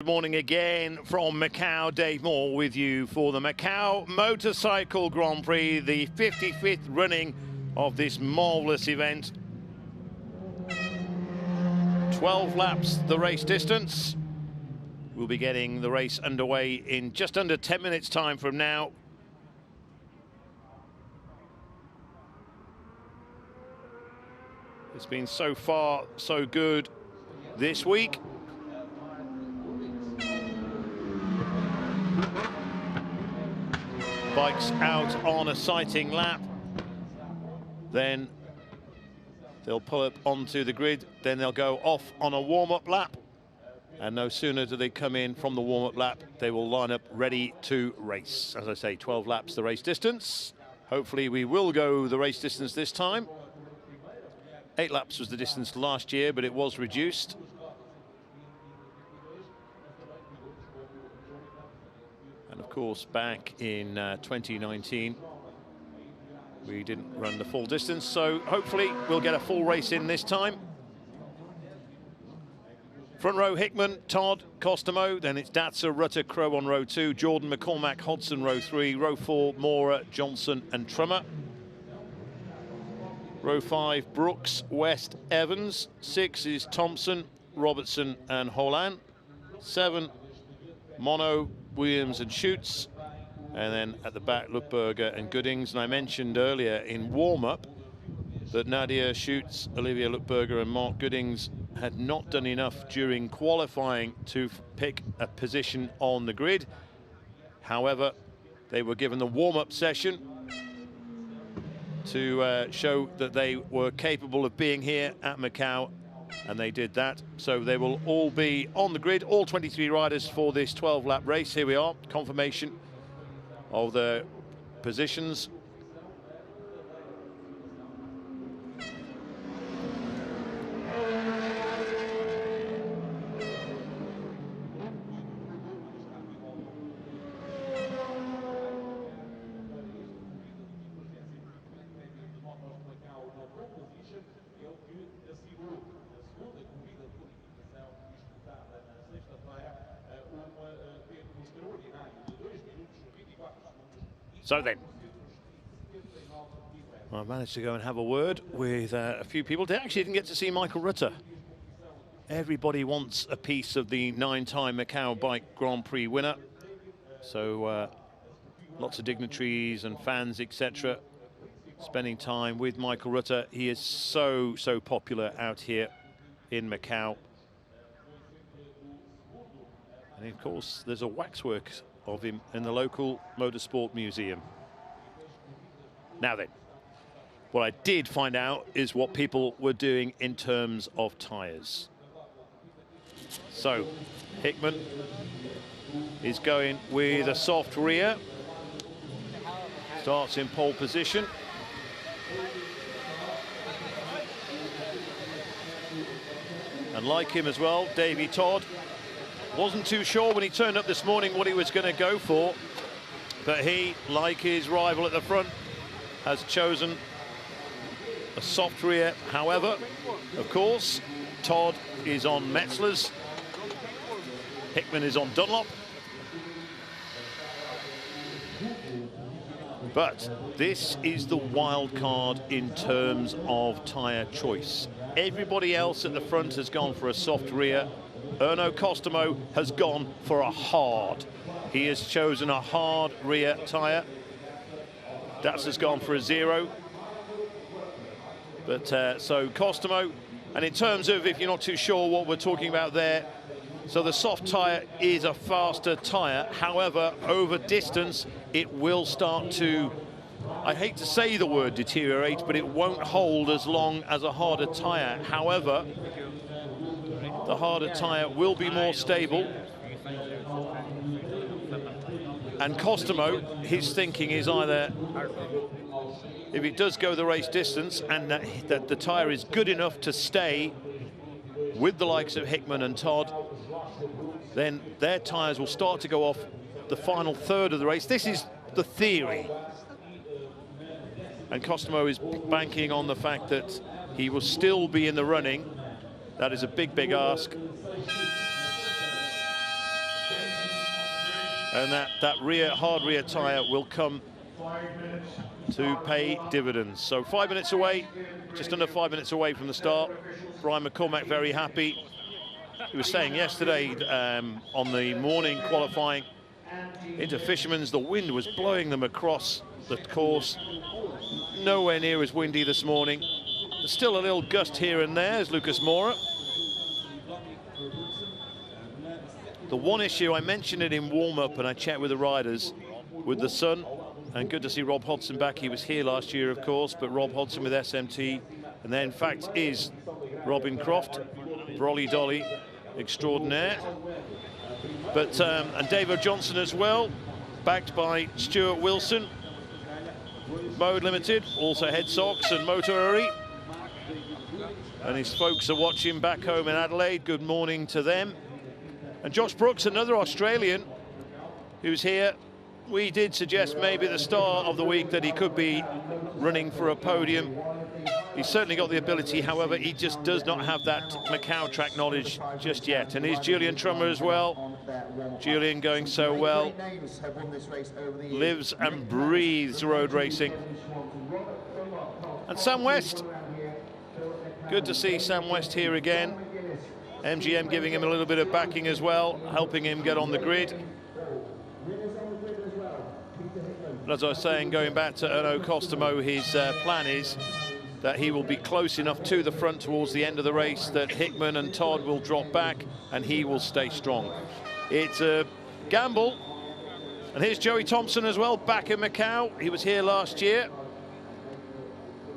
Good morning again from Macau. Dave Moore with you for the Macau Motorcycle Grand Prix, the 55th running of this marvellous event. 12 laps the race distance. We'll be getting the race underway in just under 10 minutes time from now. It's been so far so good this week. Bikes out on a sighting lap, then they'll pull up onto the grid, then they'll go off on a warm-up lap, and no sooner do they come in from the warm-up lap, they will line up ready to race. As I say, 12 laps the race distance. Hopefully we will go the race distance this time. 8 laps was the distance last year, but it was reduced. And of course, back in 2019, we didn't run the full distance, so hopefully we'll get a full race in this time. Front row, Hickman, Todd, Costomo, then it's Datzer, Rutter, Crow on row 2, Jordan, McCormack, Hodson, row 3, row 4, Maurer, Johnson and Trummer. Row 5, Brookes, West, Evans. 6 is Thompson, Robertson and Holland. 7, Mono, Williams and Schutz, and then at the back Lutberger and Goodings. And I mentioned earlier in warm-up that Nadia Schutz, Olivia Lutberger and Mark Goodings had not done enough during qualifying to pick a position on the grid. However, they were given the warm-up session to show that they were capable of being here at Macau, and they did that. So they will all be on the grid, all 23 riders for this 12-lap race. Here we are, confirmation of the positions. So then, I managed to go and have a word with a few people. They actually didn't get to see Michael Rutter. Everybody wants a piece of the 9-time Macau Bike Grand Prix winner. So lots of dignitaries and fans, etc., spending time with Michael Rutter. He is so popular out here in Macau. And of course, there's a waxwork of him in the local motorsport museum. Now then, what I did find out is what people were doing in terms of tyres. So Hickman is going with a soft rear, starts in pole position. And like him as well, Davey Todd wasn't too sure when he turned up this morning what he was going to go for, but he, like his rival at the front, has chosen a soft rear. However, of course, Todd is on Metzler's, Hickman is on Dunlop. But this is the wild card in terms of tyre choice. Everybody else at the front has gone for a soft rear. Erno Costomo has gone for a hard. He has chosen a hard rear tyre. Datzer's gone for a 0. But so Costomo, and in terms of, if you're not too sure what we're talking about there, so the soft tyre is a faster tyre. However, over distance, it will start to, I hate to say the word deteriorate, but it won't hold as long as a harder tyre. However, the harder tyre will be more stable. And Costomo, his thinking is either, if it does go the race distance and that the tyre is good enough to stay with the likes of Hickman and Todd, then their tyres will start to go off the final third of the race. This is the theory. And Costomo is banking on the fact that he will still be in the running. That is a big ask. And that hard rear tyre will come to pay dividends. So 5 minutes away, just under 5 minutes away from the start. Brian McCormack very happy. He was saying yesterday on the morning qualifying into Fisherman's, the wind was blowing them across the course. Nowhere near as windy this morning. There's still a little gust here and there as Lukas Maurer. The one issue, I mentioned it in warm-up and I chat with the riders, with the sun, and good to see Rob Hodson back. He was here last year, of course, but Rob Hodson with SMT, and there in fact is Robin Croft, Brolly Dolly extraordinaire. But and David Johnson as well, backed by Stuart Wilson. Mode Limited, also Head Socks and Motorrad. And his folks are watching back home in Adelaide. Good morning to them. And Josh Brookes, another Australian who's here. We did suggest maybe at the start of the week that he could be running for a podium. He's certainly got the ability, however, he just does not have that Macau track knowledge just yet. And here's Julian Trummer as well. Julian going so well. Lives and breathes road racing. And Sam West. Good to see Sam West here again. MGM giving him a little bit of backing as well, helping him get on the grid. But as I was saying, going back to Erno Costamo, his plan is that he will be close enough to the front towards the end of the race that Hickman and Todd will drop back and he will stay strong. It's a gamble. And here's Joey Thompson as well, back in Macau. He was here last year.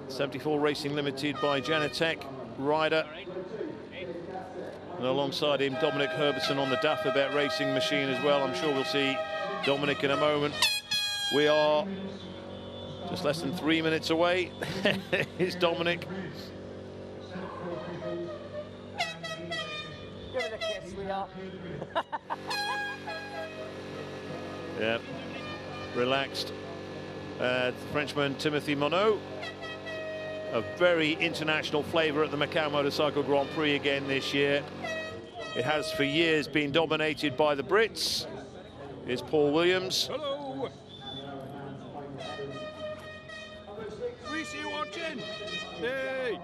74 Racing Limited by Janatech rider. And alongside him, Dominic Herbertson on the Dafabet racing machine as well. I'm sure we'll see Dominic in a moment. We are just less than 3 minutes away. Here's Dominic. Give it a kiss, sweetheart. Yeah, relaxed. Frenchman Timothy Monod. A very international flavour at the Macau Motorcycle Grand Prix again this year. It has for years been dominated by the Brits. Here's Paul Williams. Hello. Prix, you watching? Hey.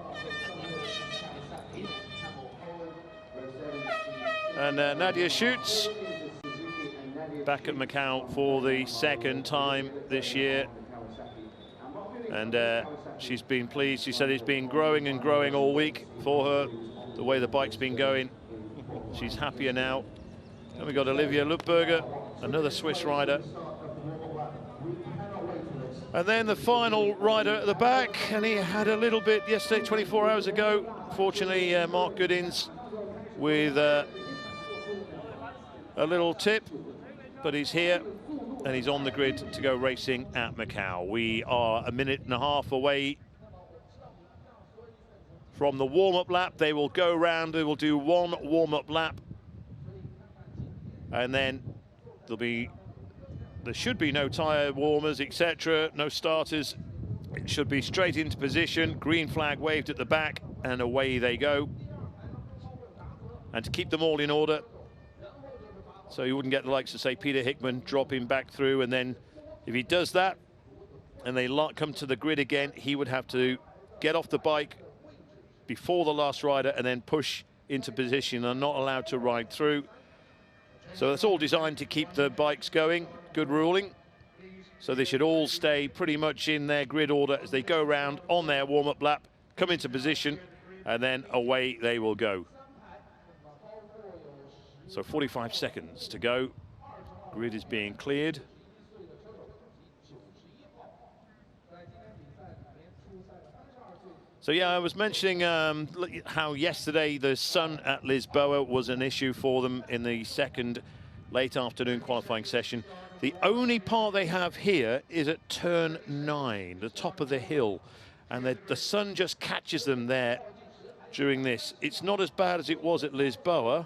And Nadia Schutz back at Macau for the second time this year. And she's been pleased. She said it's been growing and growing all week for her, the way the bike's been going. She's happier now. And we got Olivia Lupberger, another Swiss rider. And then the final rider at the back, and he had a little bit yesterday, 24 hours ago. Fortunately, Mark Goodins with a little tip, but he's here. And he's on the grid to go racing at Macau. We are a minute and a half away from the warm-up lap. They will go round, they will do one warm-up lap. And then there should be no tyre warmers, etc., no starters. It should be straight into position, green flag waved at the back, and away they go. And to keep them all in order, so you wouldn't get the likes of, say, Peter Hickman dropping back through, and then if he does that and they come to the grid again, he would have to get off the bike before the last rider and then push into position and not allowed to ride through. So that's all designed to keep the bikes going. Good ruling. So they should all stay pretty much in their grid order as they go around on their warm-up lap, come into position, and then away they will go. So 45 seconds to go. Grid is being cleared. So yeah, I was mentioning how yesterday the sun at Lisboa was an issue for them in the second late afternoon qualifying session. The only part they have here is at turn 9, the top of the hill. And the sun just catches them there during this. It's not as bad as it was at Lisboa.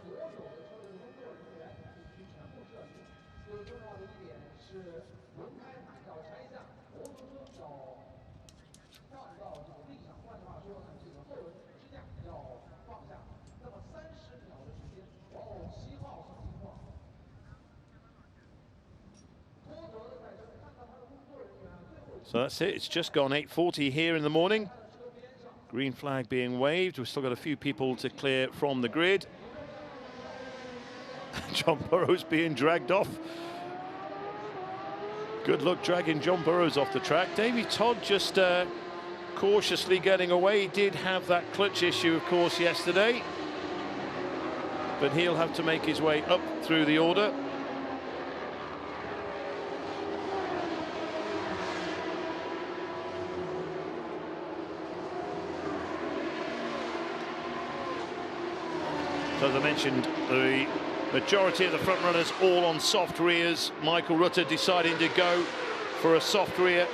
So that's it. It's just gone 8:40 here in the morning. Green flag being waved. We've still got a few people to clear from the grid. John Burrows being dragged off. Good luck dragging John Burrows off the track. Davey Todd just cautiously getting away. He did have that clutch issue, of course, yesterday. But he'll have to make his way up through the order. So as I mentioned, the majority of the front runners all on soft rears. Michael Rutter deciding to go for a soft rear.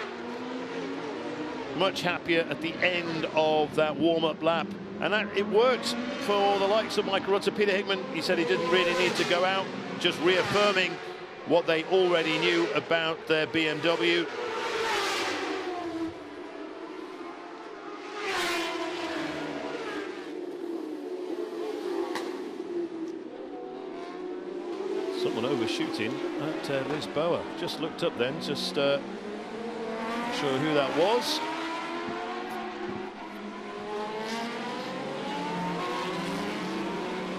Much happier at the end of that warm-up lap. And that, it worked for the likes of Michael Rutter. Peter Hickman, he said he didn't really need to go out, just reaffirming what they already knew about their BMW. Someone overshooting at Lisboa. Just looked up then, just not sure who that was.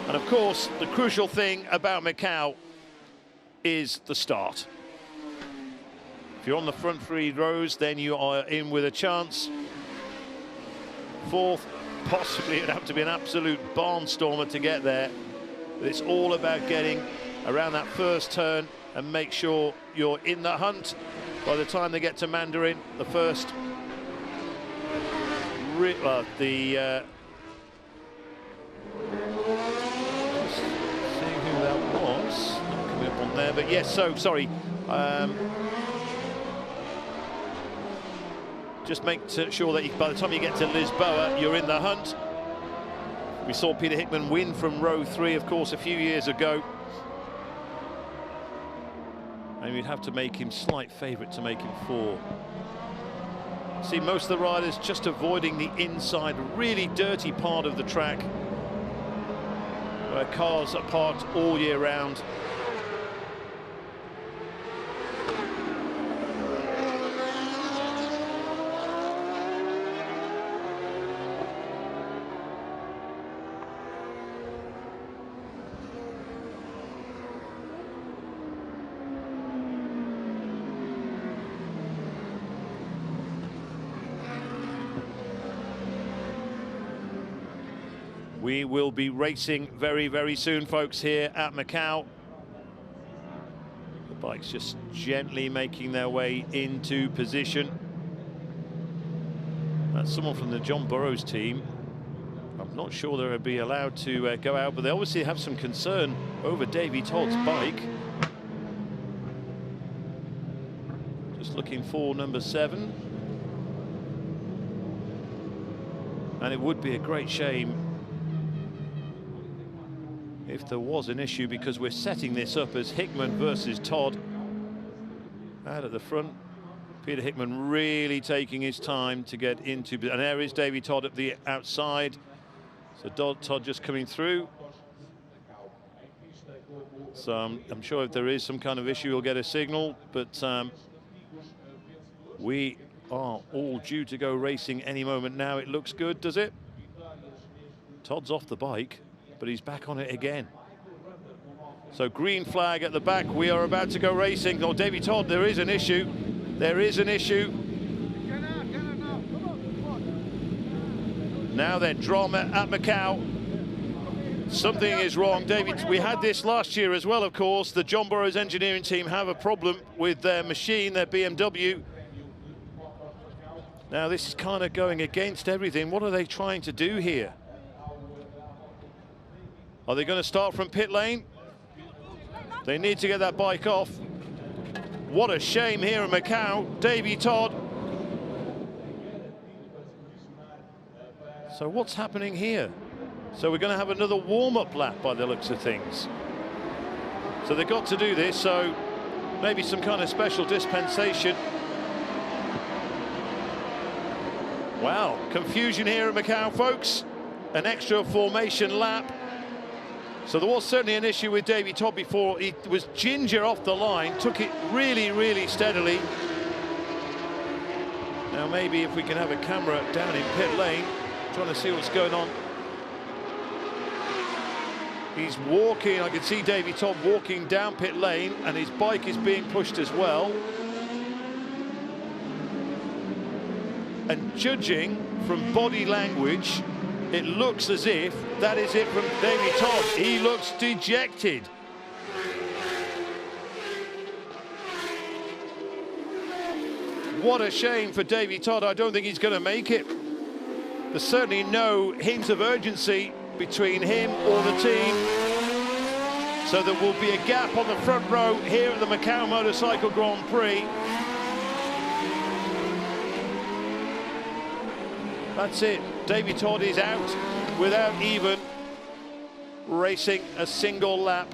And of course, the crucial thing about Macau is the start. If you're on the front 3 rows, then you are in with a chance. 4th, possibly it'd have to be an absolute barnstormer to get there. But it's all about getting around that first turn and make sure you're in the hunt by the time they get to Mandarin. The first, seeing who that was, not coming up on there, but yes, so sorry. Just make sure that by the time you get to Lisboa, you're in the hunt. We saw Peter Hickman win from row 3, of course, a few years ago. And we'd have to make him slight favourite to make him 4. See, most of the riders just avoiding the inside, really dirty part of the track, where cars are parked all year round. We will be racing very, very soon, folks, here at Macau. The bikes just gently making their way into position. That's someone from the John Burrows team. I'm not sure they'll be allowed to go out, but they obviously have some concern over Davey Todd's bike. Just looking for number 7. And it would be a great shame if there was an issue, because we're setting this up as Hickman versus Todd. Out at the front, Peter Hickman really taking his time to get into, and there is Davey Todd at the outside. So Todd just coming through. So I'm sure if there is some kind of issue, we'll get a signal, but we are all due to go racing any moment now. It looks good, does it? Todd's off the bike, but he's back on it again. So green flag at the back. We are about to go racing. Oh, Davey Todd, there is an issue. There is an issue. Now then, drama at Macau. Something is wrong. David, we had this last year as well, of course. The John Burrows engineering team have a problem with their machine, their BMW. Now this is kind of going against everything. What are they trying to do here? Are they going to start from pit lane? They need to get that bike off. What a shame here in Macau. Davey Todd. So what's happening here? So we're going to have another warm-up lap by the looks of things. So they've got to do this, so maybe some kind of special dispensation. Wow, confusion here in Macau, folks. An extra formation lap. So there was certainly an issue with Davey Todd before. He was ginger off the line, took it really, really steadily. Now maybe if we can have a camera down in pit lane, trying to see what's going on. He's walking, I can see Davey Todd walking down pit lane, and his bike is being pushed as well. And judging from body language, it looks as if that is it from Davey Todd. He looks dejected. What a shame for Davey Todd. I don't think he's going to make it. There's certainly no hint of urgency between him or the team. So there will be a gap on the front row here at the Macau Motorcycle Grand Prix. That's it. Davey Todd is out without even racing a single lap.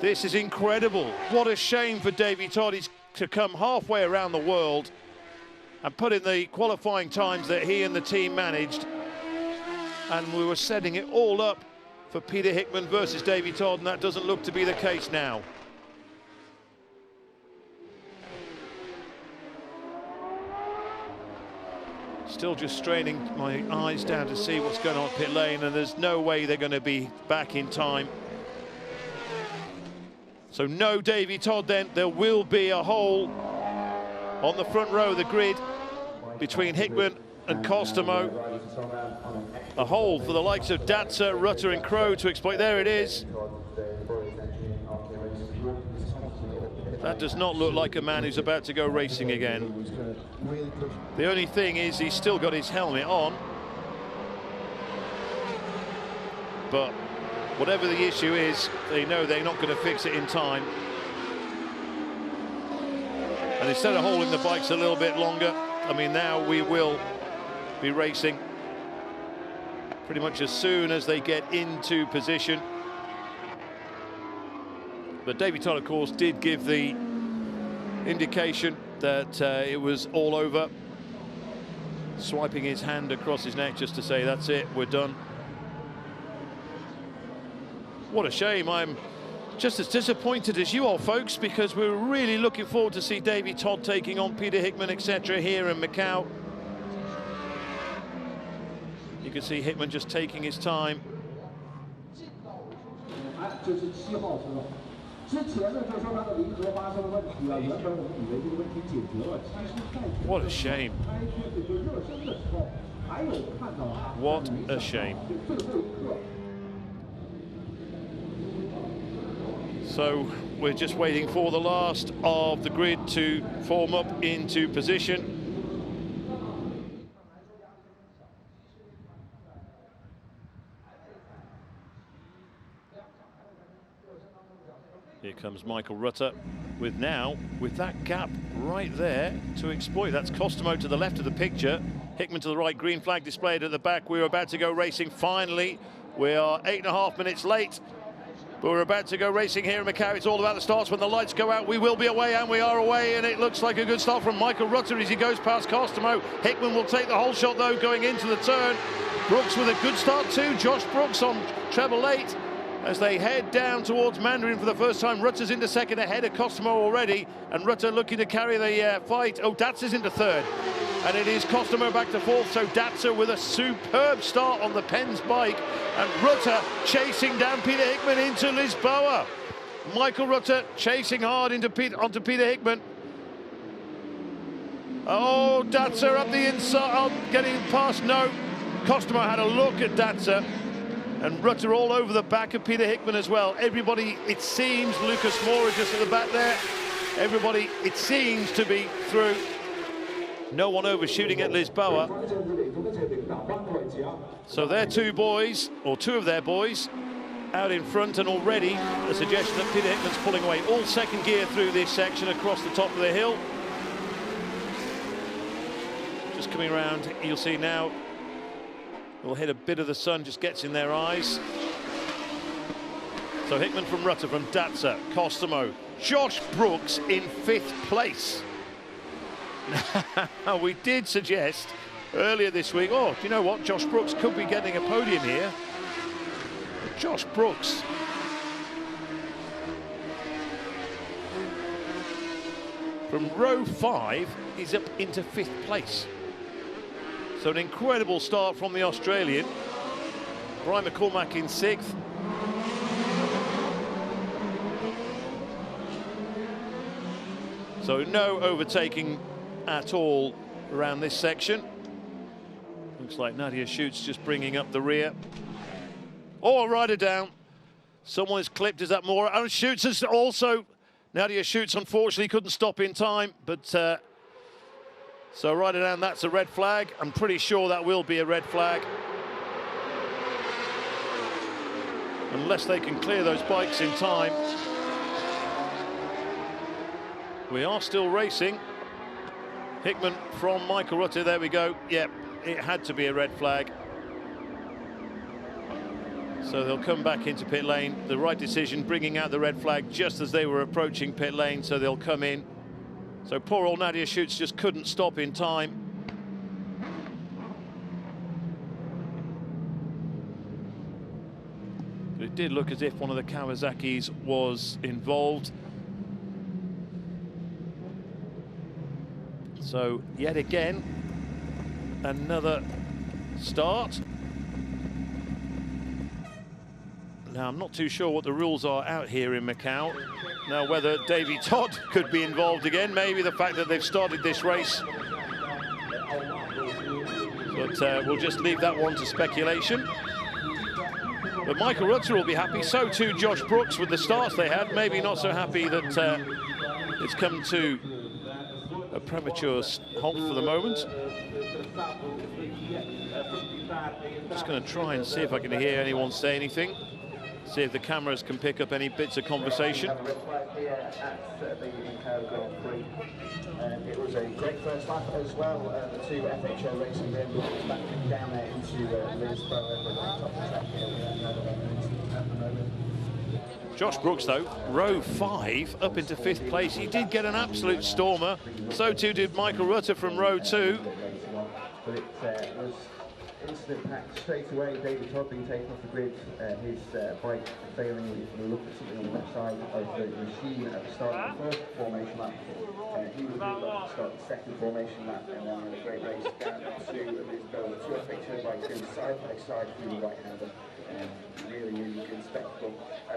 This is incredible. What a shame for Davey Todd. He's to come halfway around the world and put in the qualifying times that he and the team managed. And we were setting it all up for Peter Hickman versus Davey Todd, and that doesn't look to be the case now. Still just straining my eyes down to see what's going on at pit lane, and there's no way they're going to be back in time. So no Davey Todd then. There will be a hole on the front row of the grid between Hickman and Costomo. A hole for the likes of Datzer, Rutter and Crow to exploit. There it is. That does not look like a man who's about to go racing again. The only thing is he's still got his helmet on. But whatever the issue is, they know they're not going to fix it in time. And instead of holding the bikes a little bit longer, I mean, now we will be racing pretty much as soon as they get into position. But Davey Todd, of course, did give the indication that it was all over, swiping his hand across his neck just to say, that's it, we're done. What a shame. I'm just as disappointed as you are, folks, because we were really looking forward to see Davey Todd taking on Peter Hickman, etc. here in Macau. You can see Hickman just taking his time. What a shame. What a shame. So we're just waiting for the last of the grid to form up into position. Here comes Michael Rutter with that gap right there to exploit. That's Costomo to the left of the picture, Hickman to the right, green flag displayed at the back. We're about to go racing finally. We are 8.5 minutes late, but we're about to go racing here in Macau. It's all about the starts. When the lights go out, we will be away, and we are away, and it looks like a good start from Michael Rutter as he goes past Costomo. Hickman will take the whole shot, though, going into the turn. Brookes with a good start, too. Josh Brookes on treble 8. As they head down towards Mandarin for the first time. Rutter's into second ahead of Costomo already, and Rutter looking to carry the fight. Oh, Datzer's into third, and it is Costomo back to fourth. So Datzer with a superb start on the Penz bike, and Rutter chasing down Peter Hickman into Lisboa. Michael Rutter chasing hard onto Peter Hickman. Oh, Datzer up the inside, getting past. No, Costomo had a look at Datzer. And Rutter all over the back of Peter Hickman as well. Everybody, it seems, Lukas Maurer just at the back there. Everybody, it seems to be through. No one overshooting at Lisboa. So their two boys, or two of their boys, out in front, and already a suggestion that Peter Hickman's pulling away. All second gear through this section across the top of the hill. Just coming around, you'll see now. We'll hit a bit of the sun, just gets in their eyes. So Hickman from Rutter, from Datzer, Costomo, Josh Brookes in 5th place. Now, we did suggest earlier this week, oh, do you know what? Josh Brookes could be getting a podium here. But Josh Brookes From row 5, he's up into 5th place. So an incredible start from the Australian. Brian McCormack in 6th. So no overtaking at all around this section. Looks like Nadia Schutz just bringing up the rear. Oh, a rider down. Someone is clipped. Is that Maurer? Oh, Schutz is also. Nadia Schutz unfortunately couldn't stop in time, but so rider down. That's a red flag. I'm pretty sure that will be a red flag. Unless they can clear those bikes in time. We are still racing. Hickman from Michael Rutter, there we go. Yep, it had to be a red flag. So they'll come back into pit lane. The right decision, bringing out the red flag just as they were approaching pit lane, so they'll come in. So poor old Nadia Schutz just couldn't stop in time. But it did look as if one of the Kawasaki's was involved. So yet again, another start. Now I'm not too sure what the rules are out here in Macau. Now whether Davey Todd could be involved again, maybe the fact that they've started this race. But we'll just leave that one to speculation. But Michael Rutter will be happy, so too Josh Brookes with the starts they had. Maybe not so happy that it's come to a premature halt for the moment. Just going to try and see if I can hear anyone say anything. See if the cameras can pick up any bits of conversation. It was a great first lap as well. The two FHO racing vehicles back down there into Josh Brookes, though, row 5 up into 5th place. He did get an absolute stormer. So too did Michael Rutter from row 2. But it was instant packed straight away. Davey Todd being taken off the grid, his bike failing. We looked at something on the left side of the machine at the start of the first formation lap. He was able to start the second formation lap, and then a great race down to his Burrows. Two FHO bikes going side by side through the right-hander. Really good spectacle.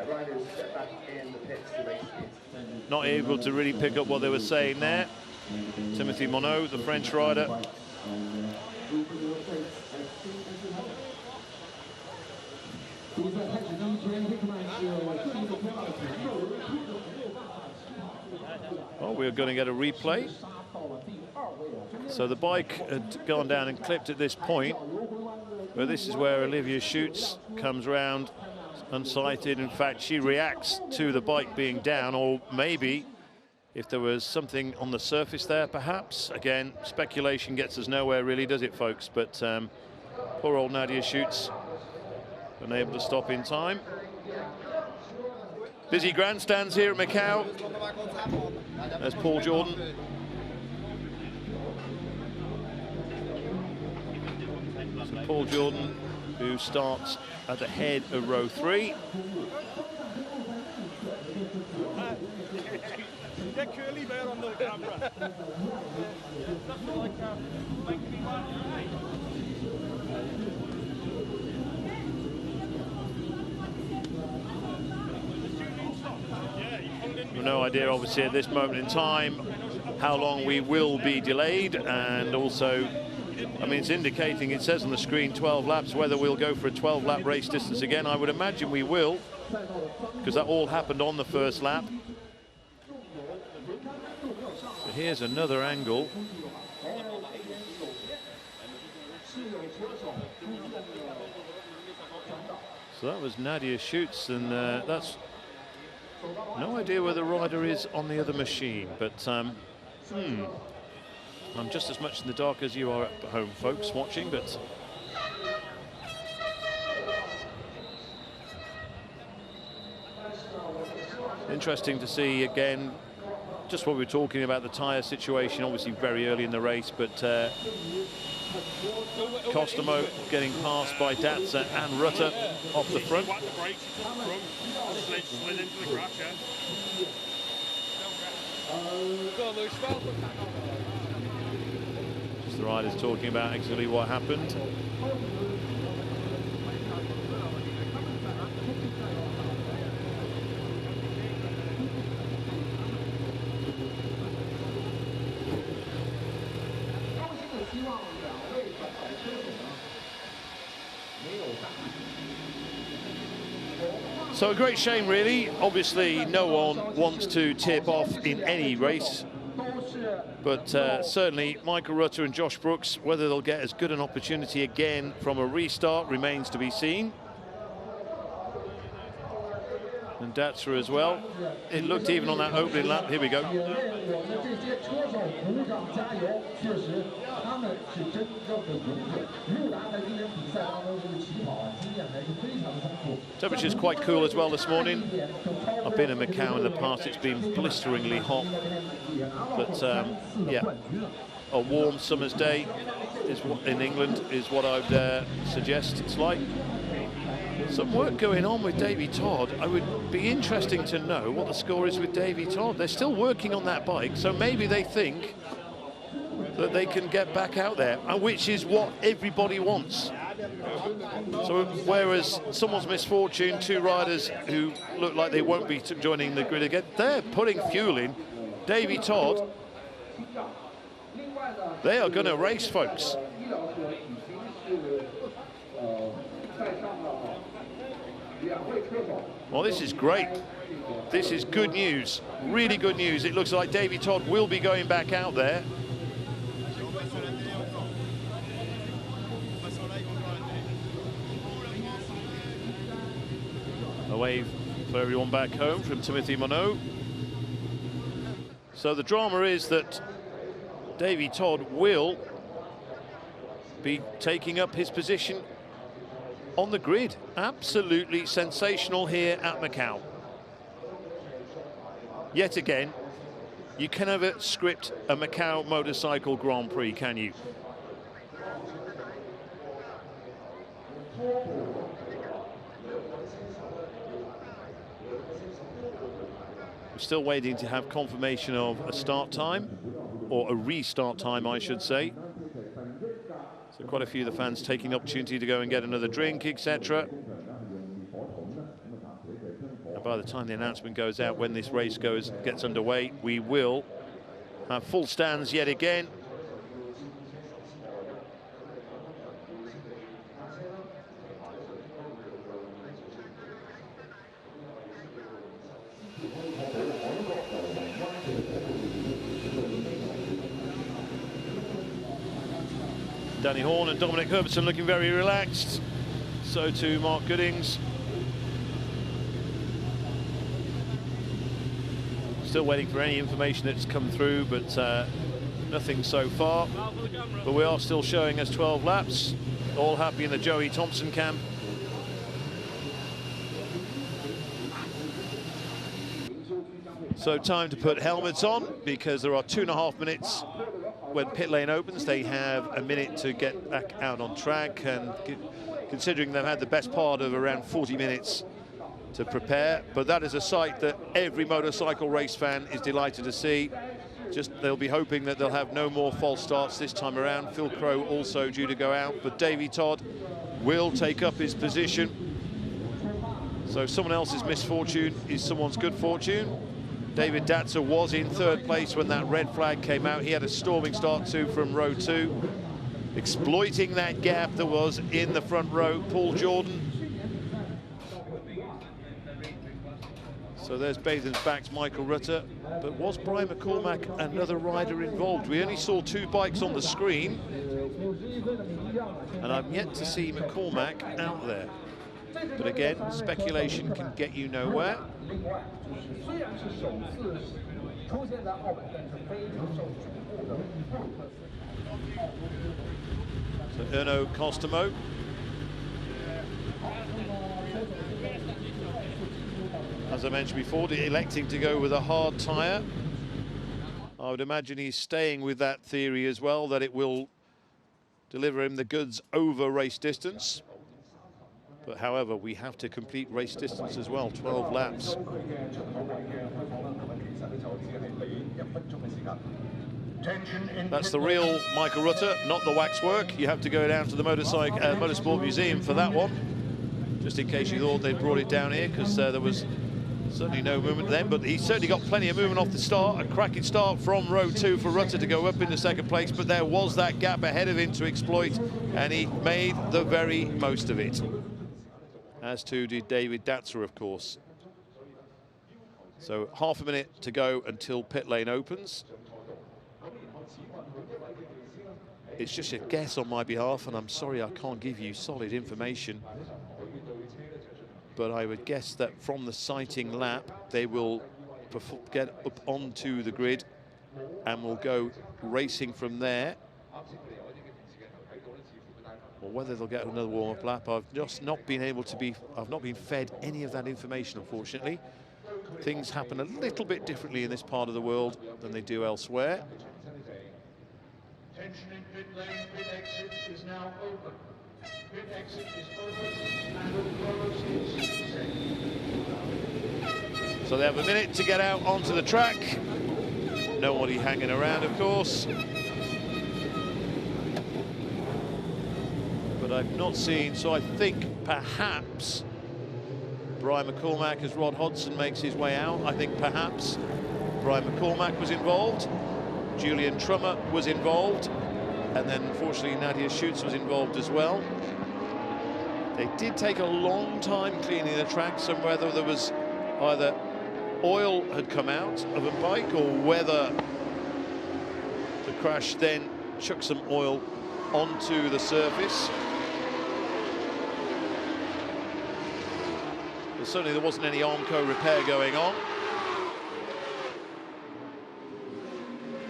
Riders back in the pits to race it. Not able to really pick up what they were saying there. Timothy Monod, the French rider. Well, we're going to get a replay. So the bike had gone down and clipped at this point, but this is where Olivia Schutz comes round unsighted. In fact, she reacts to the bike being down, or maybe if there was something on the surface there, perhaps. Again, speculation gets us nowhere really, does it, folks? But poor old Nadia Schutz, unable to stop in time. Busy grandstands here at Macau. There's Paul Jordan. So Paul Jordan, who starts at the head of row 3. Get curly there on the camera. We've no idea, obviously, at this moment in time, how long we will be delayed, and also, I mean, it's indicating, it says on the screen 12 laps, whether we'll go for a 12-lap race distance again. I would imagine we will, because that all happened on the first lap. So here's another angle. So that was Nadia Schutz, and that's no idea where the rider is on the other machine, but I'm just as much in the dark as you are at home, folks, watching, but interesting to see again just what we were talking about, the tyre situation, obviously very early in the race, but Costomo getting passed by Datzer and Rutter off the front. Just the riders talking about exactly what happened. So a great shame, really. Obviously, no one wants to tip off in any race. But certainly, Michael Rutter and Josh Brookes, whether they'll get as good an opportunity again from a restart remains to be seen. And Datzer as well. It looked even on that opening lap. Here we go. Temperature's quite cool as well this morning. I've been in Macau in the past, it's been blisteringly hot. But yeah, a warm summer's day is in England is what I would suggest it's like. Some work going on with Davey Todd. I would be interesting to know what the score is with Davey Todd. They're still working on that bike, so maybe they think that they can get back out there, which is what everybody wants. So whereas someone's misfortune, two riders who look like they won't be joining the grid again, they're putting fuel in. Davey Todd, they are going to race, folks. Well, this is great. This is good news, really good news. It looks like Davey Todd will be going back out there. A wave for everyone back home from Timothy Monod. So the drama is that Davey Todd will be taking up his position on the grid. Absolutely sensational here at Macau. Yet again, you can never script a Macau Motorcycle Grand Prix, can you? We're still waiting to have confirmation of a start time, or a restart time, I should say. So quite a few of the fans taking the opportunity to go and get another drink, etc. And by the time the announcement goes out, when this race gets underway, we will have full stands yet again. Danny Horn and Dominic Herbertson looking very relaxed. So too Mark Goodings. Still waiting for any information that's come through, but nothing so far. But we are still showing us 12 laps. All happy in the Joey Thompson camp. So time to put helmets on, because there are 2.5 minutes when pit lane opens. They have a minute to get back out on track, and considering they've had the best part of around 40 minutes to prepare, but that is a sight that every motorcycle race fan is delighted to see. Just they'll be hoping that they'll have no more false starts this time around. Phil Crowe also due to go out, but Davey Todd will take up his position. So someone else's misfortune is someone's good fortune. David Datzer was in third place when that red flag came out. He had a storming start too from row 2, exploiting that gap that was in the front row. Paul Jordan. So there's Bathen's back's Michael Rutter, but was Brian McCormack another rider involved? We only saw 2 bikes on the screen, and I'm yet to see McCormack out there. But again, speculation can get you nowhere. So Erno Costomo. As I mentioned before, electing to go with a hard tyre. I would imagine he's staying with that theory as well, that it will deliver him the goods over race distance. But however, we have to complete race distance as well, 12 laps. That's the real Michael Rutter, not the waxwork. You have to go down to the Motorsport Museum for that one, just in case you thought they'd brought it down here, because there was certainly no movement then, but he's certainly got plenty of movement off the start. A cracking start from row 2 for Rutter to go up into second place, but there was that gap ahead of him to exploit, and he made the very most of it. As too did David Datzer, of course. So half a minute to go until pit lane opens. It's just a guess on my behalf, and I'm sorry I can't give you solid information. But I would guess that from the sighting lap, they will get up onto the grid and will go racing from there. Or whether they'll get another warm-up lap, I've just not been able to be, I've not been fed any of that information, unfortunately. Things happen a little bit differently in this part of the world than they do elsewhere. Attention in pit lane, pit exit is now open. Pit exit is open and Burrows is set. So they have a minute to get out onto the track. Nobody hanging around, of course. But I've not seen, so I think perhaps Brian McCormack, as Rod Hodson makes his way out, I think perhaps Brian McCormack was involved. Julian Trummer was involved, and then unfortunately Nadia Schutz was involved as well. They did take a long time cleaning the track, so whether there was either oil had come out of a bike or whether the crash then chucked some oil onto the surface. But certainly there wasn't any Armco repair going on.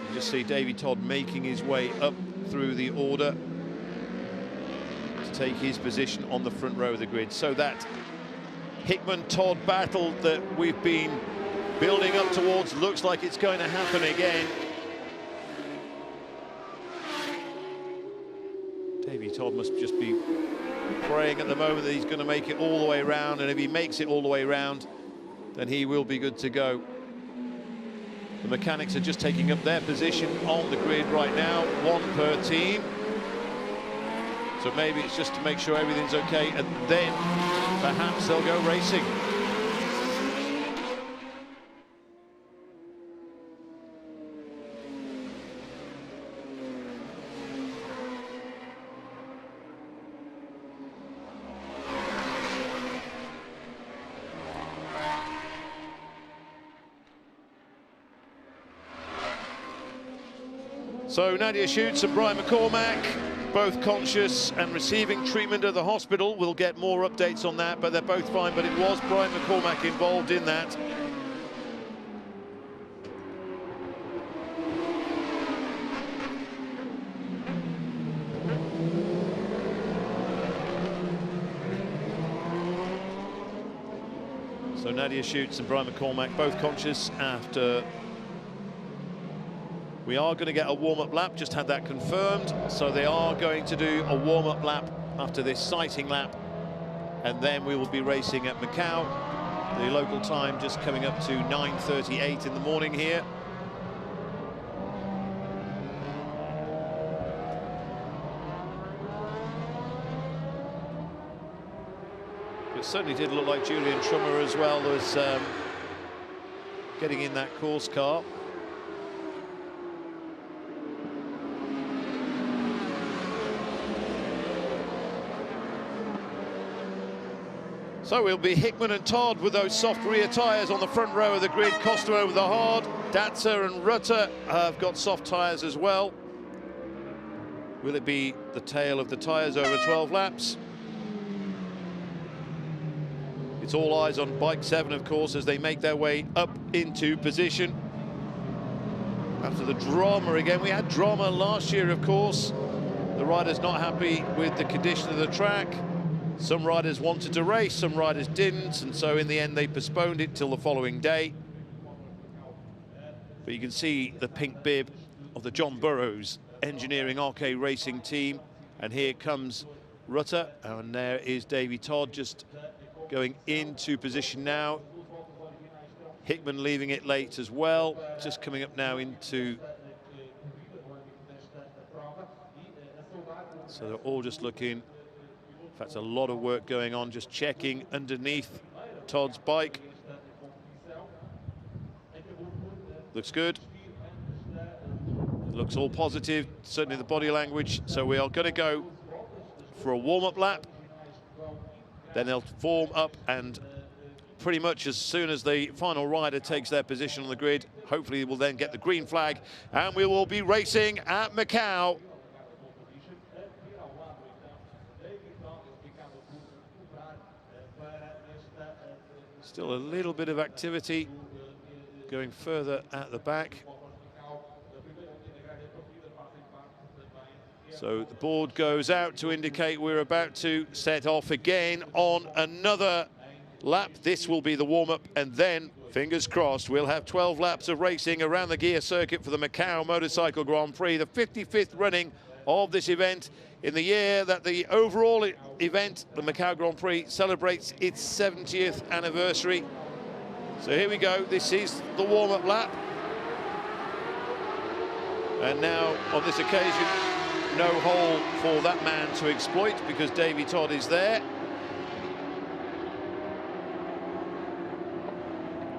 You just see Davey Todd making his way up through the order to take his position on the front row of the grid. So that Hickman-Todd battle that we've been building up towards looks like it's going to happen again. Davey Todd must just be praying at the moment that he's going to make it all the way around, and if he makes it all the way around, then he will be good to go. The mechanics are just taking up their position on the grid right now, one per team. So maybe it's just to make sure everything's okay, and then perhaps they'll go racing. So Nadia Schutz and Brian McCormack, both conscious and receiving treatment at the hospital. We'll get more updates on that, but they're both fine. But it was Brian McCormack involved in that. So Nadia Schutz and Brian McCormack, both conscious after. We are going to get a warm-up lap, just had that confirmed. So they are going to do a warm-up lap after this sighting lap. And then we will be racing at Macau. The local time just coming up to 9:38 in the morning here. It certainly did look like Julian Trummer as well was getting in that course car. So we'll be Hickman and Todd with those soft rear tyres on the front row of the grid. Costa over the hard. Datzer and Rutter have got soft tyres as well. Will it be the tail of the tyres over 12 laps? It's all eyes on bike 7, of course, as they make their way up into position. After the drama again, we had drama last year, of course. The riders not happy with the condition of the track. Some riders wanted to race, some riders didn't, and so in the end they postponed it till the following day. But you can see the pink bib of the John Burrows engineering RK Racing team, and here comes Rutter, and there is Davey Todd just going into position now. Hickman leaving it late as well. Just coming up now into... So they're all just looking... In fact, a lot of work going on, just checking underneath Todd's bike. Looks good. Looks all positive, certainly the body language. So we are going to go for a warm-up lap. Then they'll form up, and pretty much as soon as the final rider takes their position on the grid, hopefully we'll then get the green flag, and we will be racing at Macau. Still a little bit of activity going further at the back. So the board goes out to indicate we're about to set off again on another lap. This will be the warm-up, and then, fingers crossed, we'll have 12 laps of racing around the Guia circuit for the Macau Motorcycle Grand Prix, the 55th running of this event in the year that the overall event, the Macau Grand Prix, celebrates its 70th anniversary. So here we go. This is the warm-up lap. And now, on this occasion, no hole for that man to exploit because Davey Todd is there.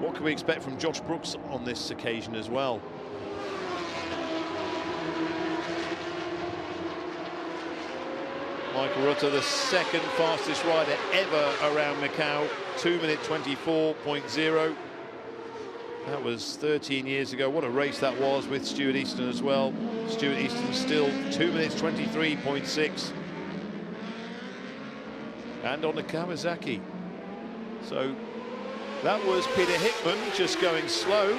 What can we expect from Josh Brookes on this occasion as well? Michael Rutter, the second fastest rider ever around Macau, 2 minute 24.0. That was 13 years ago. What a race that was with Stuart Easton as well. Stuart Easton still 2 minutes 23.6. And on the Kawasaki. So that was Peter Hickman just going slow.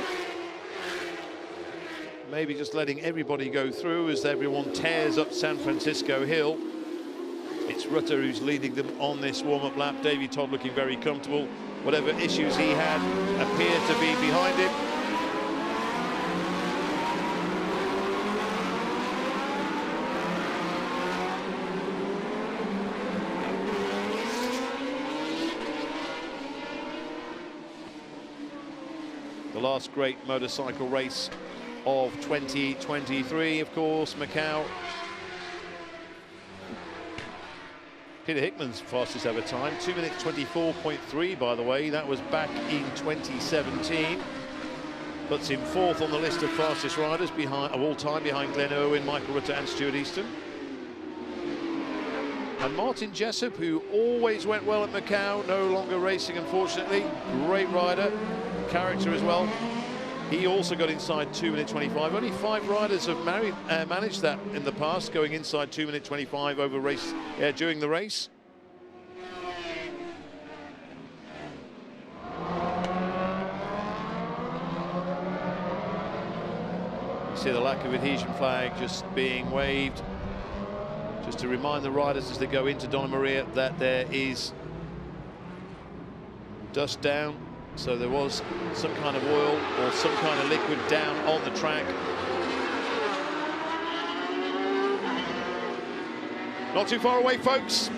Maybe just letting everybody go through as everyone tears up San Francisco Hill. It's Rutter who's leading them on this warm-up lap. Davey Todd looking very comfortable. Whatever issues he had appear to be behind him. The last great motorcycle race of 2023, of course, Macau. Peter Hickman's fastest ever time, 2 minutes 24.3, by the way. That was back in 2017. Puts him fourth on the list of fastest riders of all time, behind Glenn Irwin, Michael Rutter and Stuart Easton. And Martin Jessup, who always went well at Macau, no longer racing, unfortunately. Great rider, character as well. He also got inside 2 minute 25. Only 5 riders have managed that in the past, going inside 2 minute 25 over during the race. You see the lack of adhesion flag just being waved, just to remind the riders as they go into Donna Maria that there is dust down. So there was some kind of oil or some kind of liquid down on the track. Not too far away, folks.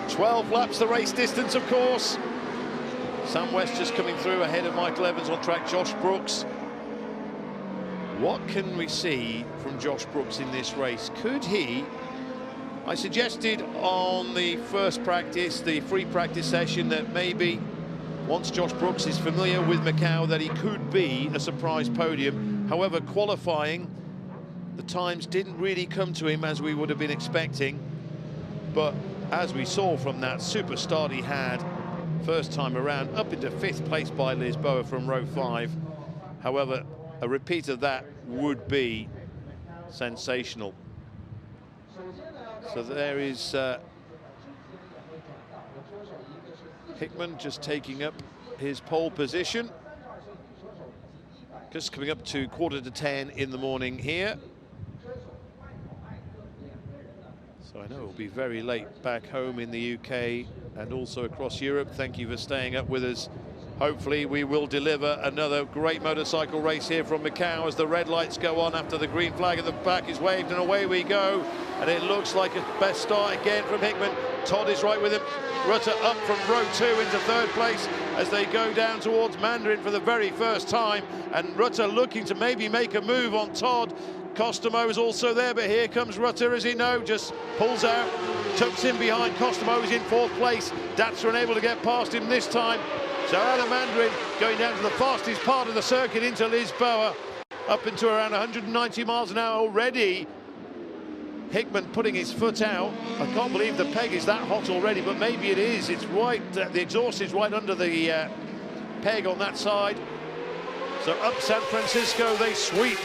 12 laps the race distance, of course. Sam West just coming through ahead of Michael Evans on track. Josh Brookes. What can we see from Josh Brookes in this race? Could he... I suggested on the first practice, the free practice session, that maybe once Josh Brookes is familiar with Macau, that he could be a surprise podium. However, qualifying, the times didn't really come to him as we would have been expecting. But as we saw from that super start he had first time around, up into 5th place by Lisboa from row 5. However, a repeat of that would be sensational. So there is Hickman just taking up his pole position. Just coming up to 9:45 in the morning here. So I know it'll be very late back home in the UK and also across Europe. Thank you for staying up with us hopefully we will deliver another great motorcycle race here from Macau as the red lights go on after the green flag at the back is waved, and away we go. And it looks like a best start again from Hickman. Todd is right with him. Rutter up from row 2 into 3rd place as they go down towards Mandarin for the very first time. And Rutter looking to maybe make a move on Todd. Costomo is also there, but here comes Rutter, as he just pulls out, tucks in behind. Costomo is in 4th place. Datzer unable to get past him this time. So out of Mandarin, going down to the fastest part of the circuit into Lisboa, up into around 190 miles an hour already. Hickman putting his foot out. I can't believe the peg is that hot already, but maybe it is. It's right, the exhaust is right under the peg on that side. So up San Francisco they sweep.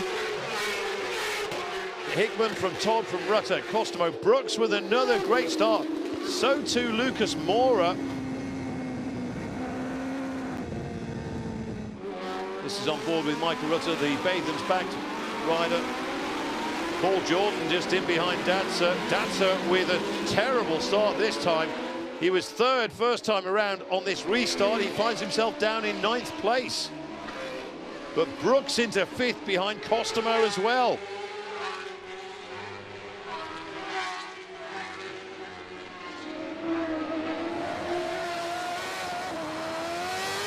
Hickman from Todd, from Rutter, Costomo, Brookes with another great start. So too Lukas Maurer. This is on board with Michael Rutter, the Bathens-backed rider. Paul Jordan just in behind Datzer. Datzer with a terrible start this time. He was 3rd first time around. On this restart, he finds himself down in 9th place. But Brookes into 5th behind Costomo as well.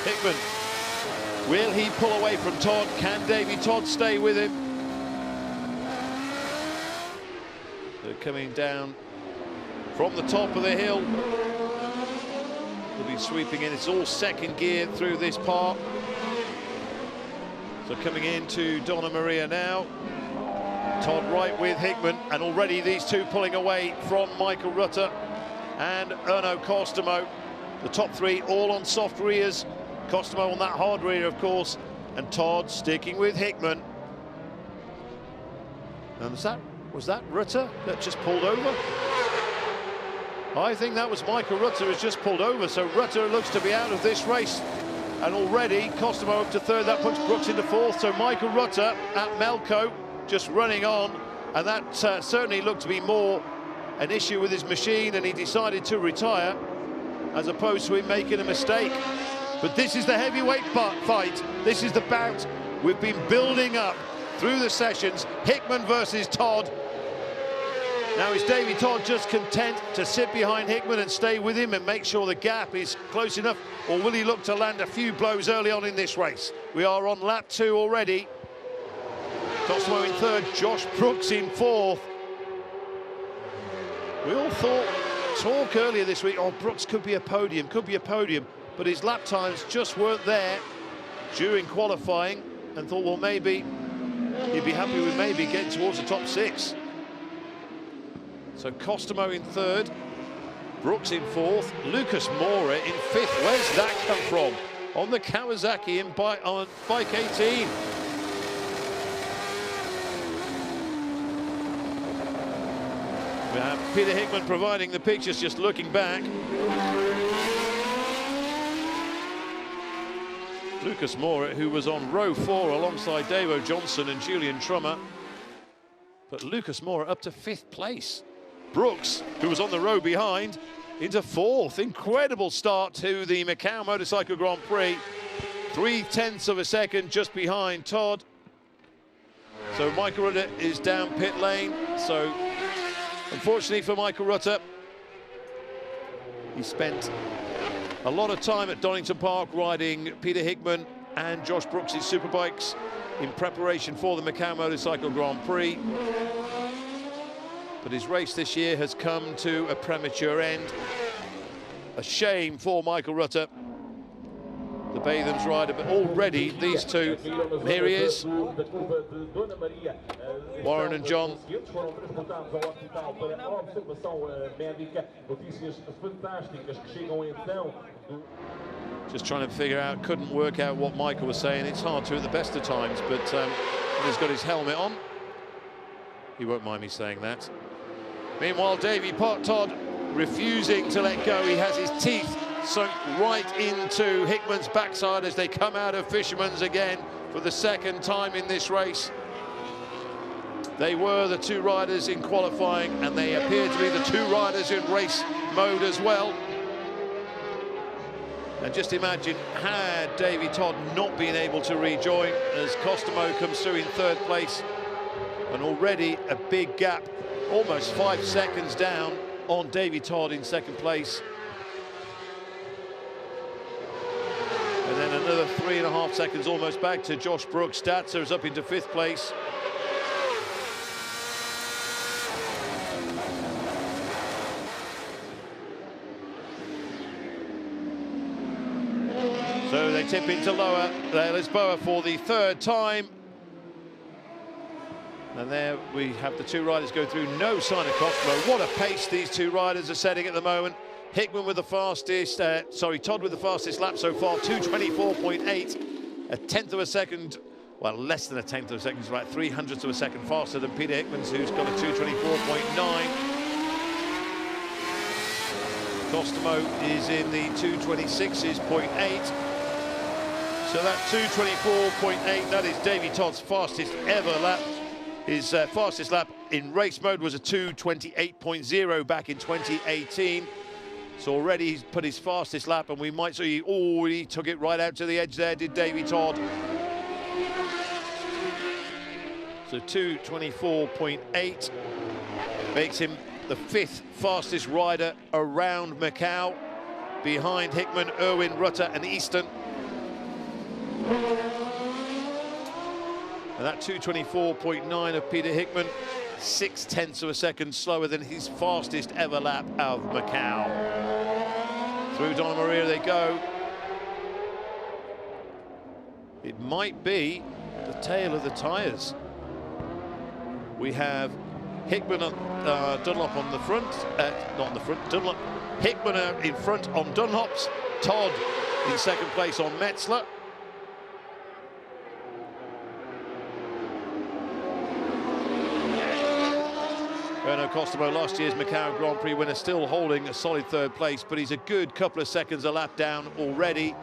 Hickman, will he pull away from Todd? Can Davey Todd stay with him? They're coming down from the top of the hill. They'll be sweeping in. It's all 2nd gear through this part. So coming into Donna Maria now. Todd right with Hickman, and already these two pulling away from Michael Rutter and Erno Costomo. The top 3 all on soft rears. Costomo on that hard rear, of course, and Todd sticking with Hickman. And was that Rutter that just pulled over? I think that was Michael Rutter who's just pulled over, so Rutter looks to be out of this race. And already Costomo up to 3rd, that puts Brookes into 4th, so Michael Rutter at Melco just running on, and that certainly looked to be more an issue with his machine, and he decided to retire as opposed to him making a mistake. But this is the heavyweight fight. This is the bout we've been building up through the sessions. Hickman versus Todd. Now is Davey Todd just content to sit behind Hickman and stay with him and make sure the gap is close enough, or will he look to land a few blows early on in this race? We are on lap 2 already. Costomo in 3rd, Josh Brookes in 4th. We all thought, talk earlier this week, oh, Brookes could be a podium, but his lap times just weren't there during qualifying, and thought, well, maybe he'd be happy with maybe getting towards the top 6. So Costomo in 3rd, Brookes in 4th, Lukas Maurer in 5th. Where's that come from? On the Kawasaki on bike 18. We have Peter Hickman providing the pictures, just looking back. Lukas Maurer, who was on row 4 alongside Davo Johnson and Julian Trummer. But Lukas Maurer up to 5th place. Brookes, who was on the row behind, into 4th. Incredible start to the Macau Motorcycle Grand Prix. 0.3 of a second just behind Todd. So Michael Rutter is down pit lane. So unfortunately for Michael Rutter, he spent a lot of time at Donington Park riding Peter Hickman and Josh Brookes' superbikes in preparation for the Macau Motorcycle Grand Prix. But his race this year has come to a premature end. A shame for Michael Rutter, the Bathens rider, but already these two, and here he is, Warren and John. Just trying to figure out, couldn't work out what Michael was saying. It's hard to at the best of times, but he's got his helmet on. He won't mind me saying that. Meanwhile, Davey Todd refusing to let go. He has his teeth sunk right into Hickman's backside as they come out of Fisherman's again for the 2nd time in this race. They were the 2 riders in qualifying, and they appear to be the 2 riders in race mode as well. And just imagine, had Davey Todd not been able to rejoin as Costomo comes through in third place, and already a big gap, almost 5 seconds down on Davey Todd in second place. And then another 3.5 seconds almost back to Josh Brookes. Datzer is up into 5th place. So they tip into lower. There Lisboa for the 3rd time. And there we have the 2 riders go through. No sign of Costomo. What a pace these 2 riders are setting at the moment. Hickman with the fastest, Todd with the fastest lap so far, 2:24.8, a 1/10 of a second, well, less than a 1/10 of a second, right, 300ths of a second faster than Peter Hickman's, who's got a 2:24.9. Costomo is in the 2:26.8. So that 2:24.8, that is Davey Todd's fastest ever lap. His fastest lap in race mode was a 2:28.0 back in 2018. So already he's put his fastest lap, and we might see, oh, he took it right out to the edge there, did Davey Todd. So 2:24.8 makes him the 5th fastest rider around Macau, behind Hickman, Irwin, Rutter and Easton. And that 2:24.9 of Peter Hickman, 6/10 of a second slower than his fastest ever lap of Macau. Through Donna Maria they go. It might be the tale of the tyres. We have Hickman, Dunlop on the front, not on the front, Dunlop. Hickman in front on Dunlops, Todd in second place on Metzler. Renault Costomo, last year's Macau Grand Prix winner, still holding a solid 3rd place, but he's a good couple of seconds a lap down already.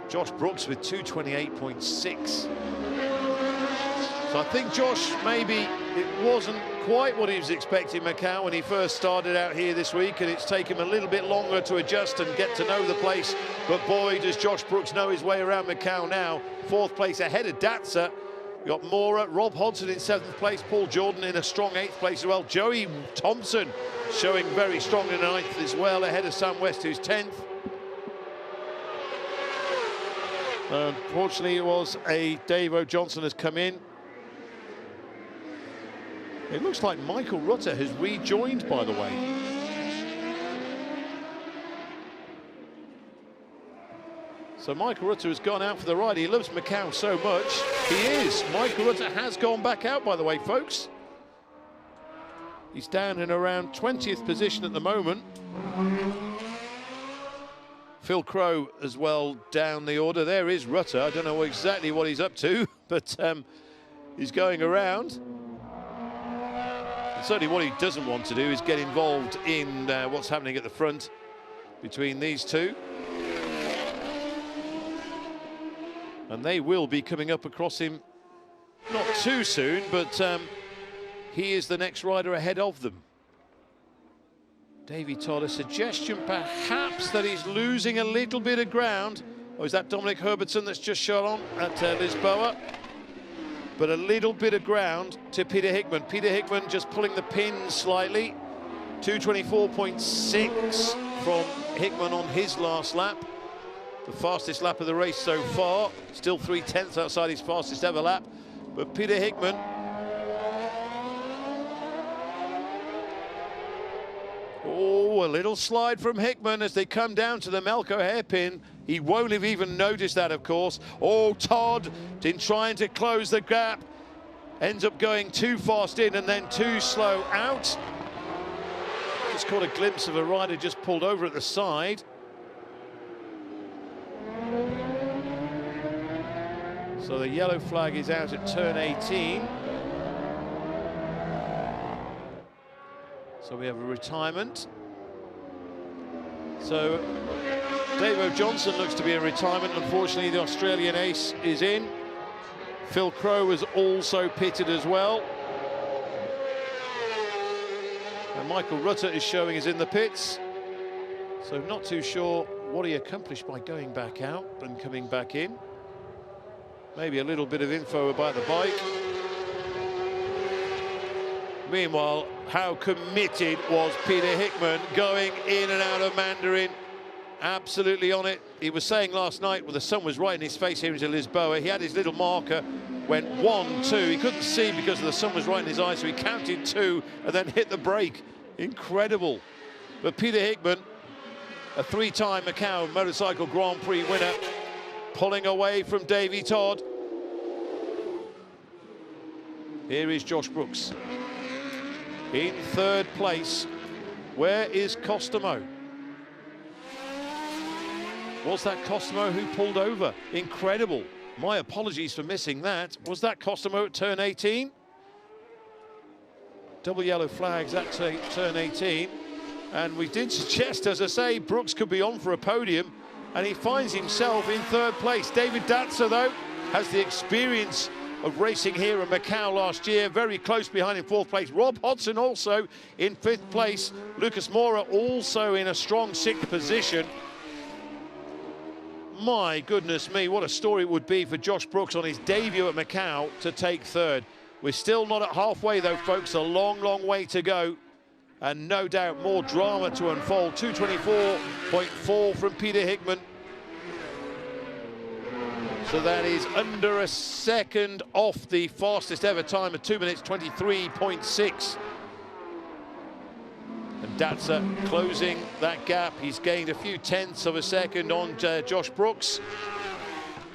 Josh Brookes with 2:28.6. So I think Josh, maybe it wasn't quite what he was expecting Macau when he first started out here this week, and it's taken him a little bit longer to adjust and get to know the place. But boy, does Josh Brookes know his way around Macau now. 4th place ahead of Datzer. We've got Maurer, Rob Hodson in 7th place, Paul Jordan in a strong 8th place as well. Joey Thompson showing very strong in 9th as well, ahead of Sam West, who's 10th. Unfortunately, it was a Dave O'Johnson has come in. It looks like Michael Rutter has rejoined, by the way. So Michael Rutter has gone out for the ride. He loves Macau so much. He is. Michael Rutter has gone back out, by the way, folks. He's down in around 20th position at the moment. Phil Crow as well down the order. There is Rutter. I don't know exactly what he's up to, but he's going around. And certainly what he doesn't want to do is get involved in what's happening at the front between these two. And they will be coming up across him not too soon, but he is the next rider ahead of them. Davey Todd, a suggestion perhaps that he's losing a little bit of ground. Or is that Dominic Herbertson that's just shot on at Lisboa? But a little bit of ground to Peter Hickman. Peter Hickman just pulling the pins slightly. 2:24.6 from Hickman on his last lap. The fastest lap of the race so far. Still 3/10 outside his fastest ever lap. But Peter Hickman, oh, a little slide from Hickman as they come down to the Melco hairpin. He won't have even noticed that, of course. Oh, Todd, in trying to close the gap, ends up going too fast in and then too slow out. Just caught a glimpse of a rider just pulled over at the side. So the yellow flag is out at turn 18. So we have a retirement. So Dave O'Johnson looks to be a retirement. Unfortunately, the Australian ace is in. Phil Crow is also pitted as well. And Michael Rutter is showing is in the pits. So not too sure what he accomplished by going back out and coming back in. Maybe a little bit of info about the bike. Meanwhile, how committed was Peter Hickman going in and out of Mandarin. Absolutely on it. He was saying last night, well, the sun was right in his face here into Lisboa. He had his little marker, went 1, 2. He couldn't see because the sun was right in his eyes, so he counted 2 and then hit the brake. Incredible. But Peter Hickman, a 3-time Macau Motorcycle Grand Prix winner, pulling away from Davey Todd. Here is Josh Brookes in 3rd place. Where is Costomo? Was that Costomo who pulled over? Incredible. My apologies for missing that. Was that Costomo at turn 18? Double yellow flags at turn 18. And we did suggest, as I say, Brookes could be on for a podium, and he finds himself in 3rd place. David Datzer, though, has the experience of racing here in Macau last year, very close behind in 4th place. Rob Hodson also in 5th place. Lukas Maurer also in a strong 6th position. My goodness me, what a story it would be for Josh Brookes on his debut at Macau to take 3rd. We're still not at halfway though, folks, a long, long way to go. And no doubt more drama to unfold. 2:24.4 from Peter Hickman. So that is under a second off the fastest ever time of 2 minutes 23.6. And Datzer closing that gap. He's gained a few tenths of a second on Josh Brookes,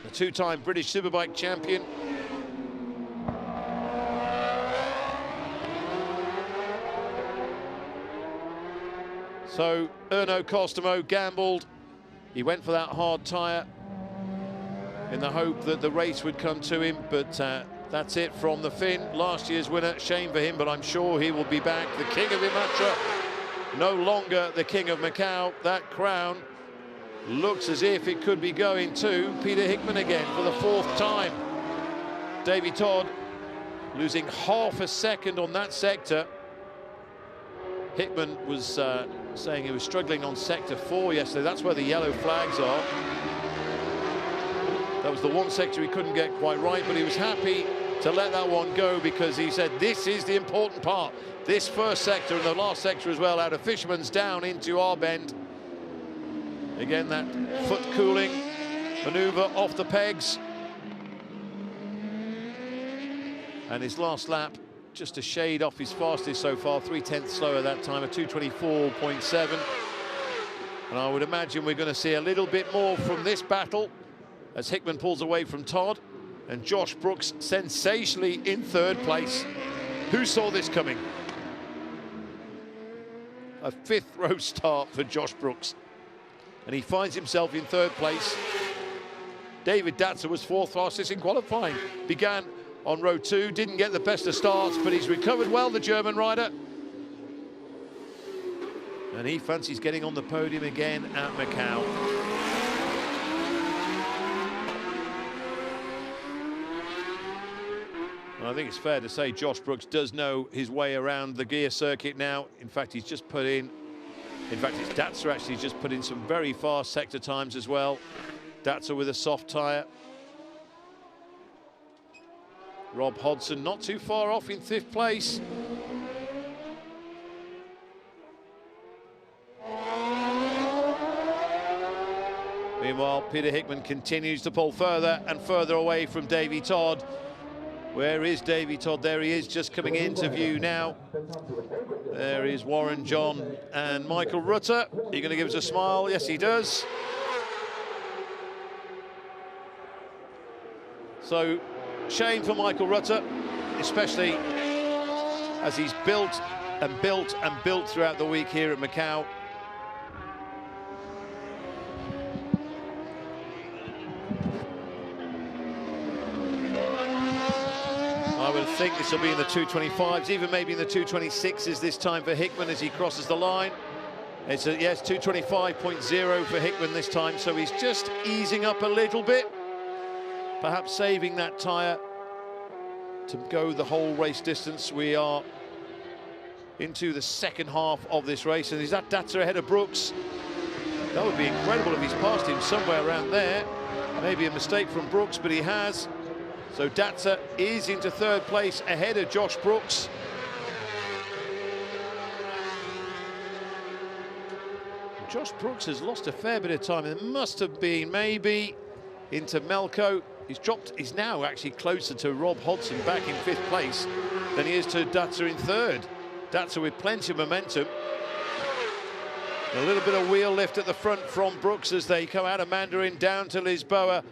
the 2-time British Superbike champion. So Erno Costomo gambled. He went for that hard tyre in the hope that the race would come to him, but that's it from the Finn. Last year's winner, shame for him, but I'm sure he will be back. The king of Imatra, no longer the king of Macau. That crown looks as if it could be going to Peter Hickman again for the 4th time. Davey Todd losing half a second on that sector. Hickman was saying he was struggling on sector 4 yesterday. That's where the yellow flags are. That was the one sector he couldn't get quite right, but he was happy to let that one go because he said this is the important part. This first sector and the last sector as well, out of Fisherman's down into our bend. Again, that foot cooling maneuver off the pegs. And his last lap, just a shade off his fastest so far, 3/10 slower that time, a 2:24.7. And I would imagine we're going to see a little bit more from this battle as Hickman pulls away from Todd and Josh Brookes sensationally in 3rd place. Who saw this coming? A 5th row start for Josh Brookes, and he finds himself in 3rd place. David Datzer was 4th fastest in qualifying. Began on row 2, didn't get the best of starts, but he's recovered well, the German rider. And he fancies getting on the podium again at Macau. And I think it's fair to say Josh Brookes does know his way around the Guia circuit now. In fact, he's just put in, it's Datzer actually just put in some very fast sector times as well. Datzer with a soft tyre. Rob Hodson not too far off in 5th place. Meanwhile, Peter Hickman continues to pull further and further away from Davey Todd. Where is Davey Todd? There he is, just coming into view now. There is Warren John and Michael Rutter. Are you going to give us a smile? Yes, he does. So, shame for Michael Rutter, especially as he's built and built and built throughout the week here at Macau. I would think this will be in the 225s, even maybe in the 226s this time for Hickman as he crosses the line. It's a, yes, 225.0 for Hickman this time, so he's just easing up a little bit. Perhaps saving that tyre to go the whole race distance. We are into the 2nd half of this race, and is that Datzer ahead of Brookes? That would be incredible if he's passed him somewhere around there. Maybe a mistake from Brookes, but he has. So Datzer is into third place ahead of Josh Brookes. Josh Brookes has lost a fair bit of time. It must have been maybe into Melco. He's now actually closer to Rob Hodson back in 5th place than he is to Datzer in 3rd. Datzer with plenty of momentum. A little bit of wheel lift at the front from Brookes as they come out of Mandarin down to Lisboa.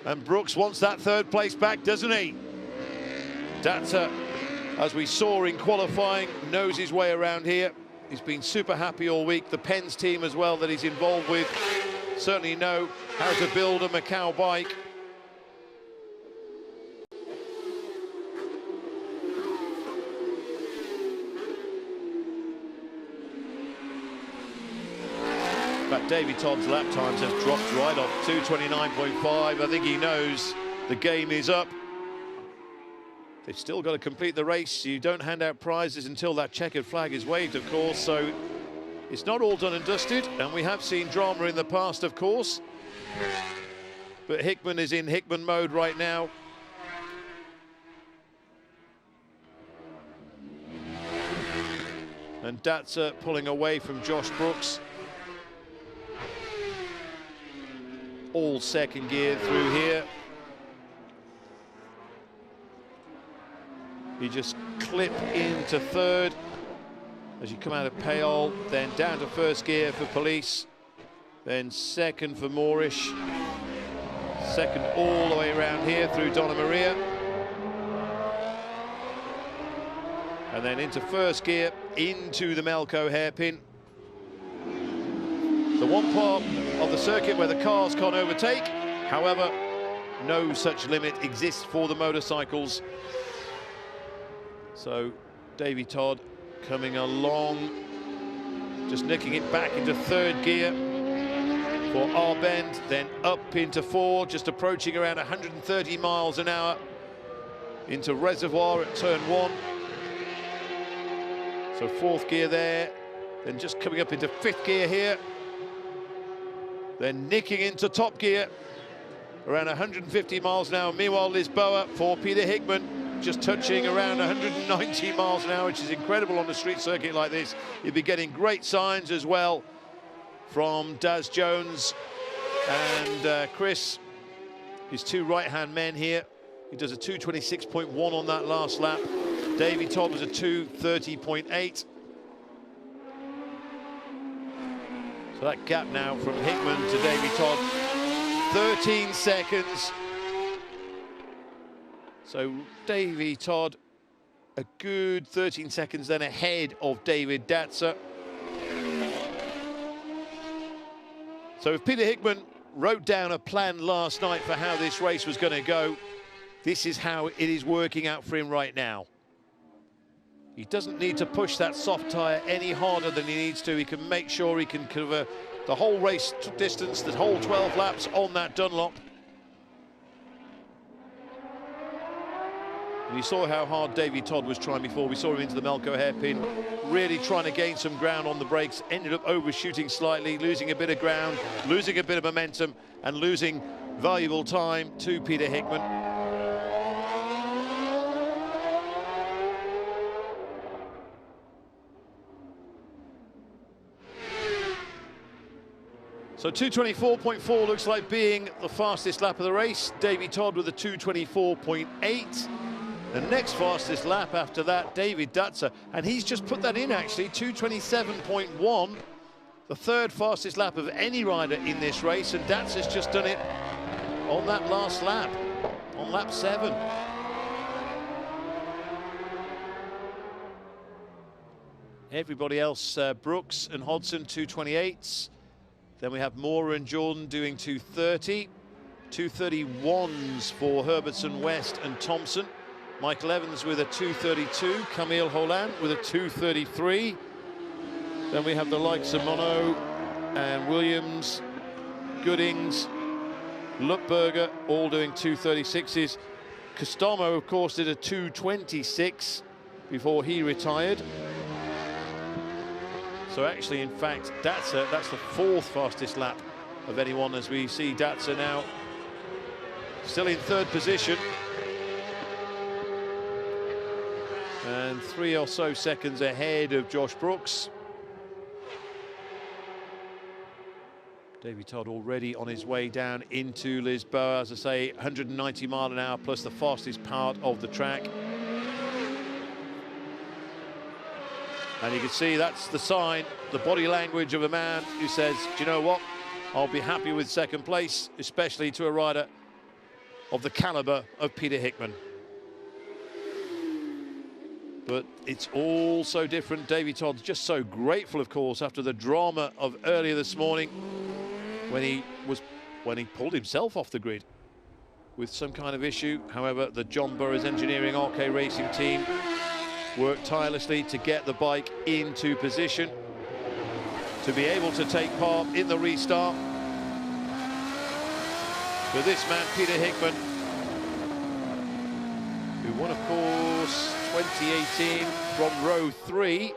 And Brookes wants that 3rd place back, doesn't he? Datzer, as we saw in qualifying, knows his way around here. He's been super happy all week. The Penz team as well that he's involved with certainly know how to build a Macau bike. But Davey Todd's lap times have dropped right off 2:29.5. I think he knows the game is up. They've still got to complete the race. You don't hand out prizes until that checkered flag is waved, of course, so it's not all done and dusted, and we have seen drama in the past, of course. But Hickman is in Hickman mode right now. And Datzer pulling away from Josh Brookes. All second gear through here. You just clip into 3rd as you come out of Payol, then down to 1st gear for Police, then 2nd for Moorish, 2nd all the way around here through Donna Maria, and then into 1st gear into the Melco hairpin. The one part of the circuit where the cars can't overtake, however, no such limit exists for the motorcycles. So Davey Todd coming along, just nicking it back into 3rd gear for R-Bend, then up into 4, just approaching around 130 miles an hour into Reservoir at turn 1. So 4th gear there, then just coming up into 5th gear here, then nicking into top gear around 150 miles an hour. Meanwhile, Lisboa for Peter Hickman, just touching around 190 miles an hour, which is incredible on a street circuit like this. You'll be getting great signs as well from Daz Jones and Chris, his 2 right-hand men here. He does a 2:26.1 on that last lap. Davey Todd was a 2:30.8. So that gap now from Hickman to Davey Todd, 13 seconds. So Davey Todd, a good 13 seconds then ahead of David Datzer. So if Peter Hickman wrote down a plan last night for how this race was going to go, this is how it is working out for him right now. He doesn't need to push that soft tyre any harder than he needs to. He can make sure he can cover the whole race distance, the whole 12 laps on that Dunlop. And you saw how hard Davey Todd was trying before. We saw him into the Melco hairpin, really trying to gain some ground on the brakes, ended up overshooting slightly, losing a bit of ground, losing a bit of momentum, and losing valuable time to Peter Hickman. So 2:24.4 looks like being the fastest lap of the race. Davey Todd with a 2:24.8. The next fastest lap after that, David Datzer, and he's just put that in actually, 2:27.1. The 3rd fastest lap of any rider in this race, and Datzer's just done it on that last lap, on lap 7. Everybody else, Brookes and Hodson, 2:28s. Then we have Maurer and Jordan doing 2:30. 2:31s for Herbertson, West and Thompson. Michael Evans with a 2:32. Camille Holland with a 2:33. Then we have the likes of Mono and Williams, Goodings, Lutberger, all doing 2:36s. Costomo, of course, did a 2:26 before he retired. So actually, in fact, Datzer, that's the 4th fastest lap of anyone, as we see Datzer now still in 3rd position. And 3 or so seconds ahead of Josh Brookes. Davey Todd already on his way down into Lisboa. As I say, 190 mile an hour plus the fastest part of the track. And you can see that's the sign, the body language of a man who says, do you know what? I'll be happy with 2nd place, especially to a rider of the caliber of Peter Hickman. But it's all so different. Davey Todd's just so grateful, of course, after the drama of earlier this morning when he pulled himself off the grid with some kind of issue. However, the John Burrows Engineering RK Racing team worked tirelessly to get the bike into position to be able to take part in the restart. But this man, Peter Hickman, who won, of course, 2018 from row 3,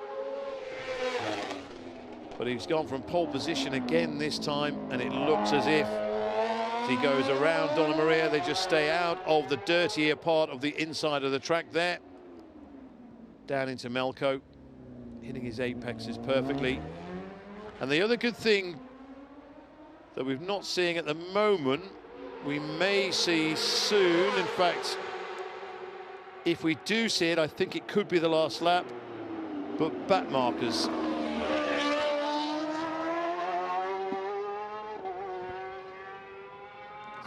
but he's gone from pole position again this time, and it looks as if he goes around Donna Maria, they just stay out of the dirtier part of the inside of the track there, down into Melco, hitting his apexes perfectly. And the other good thing that we're not seeing at the moment, we may see soon. In fact, if we do see it, I think it could be the last lap, but back markers.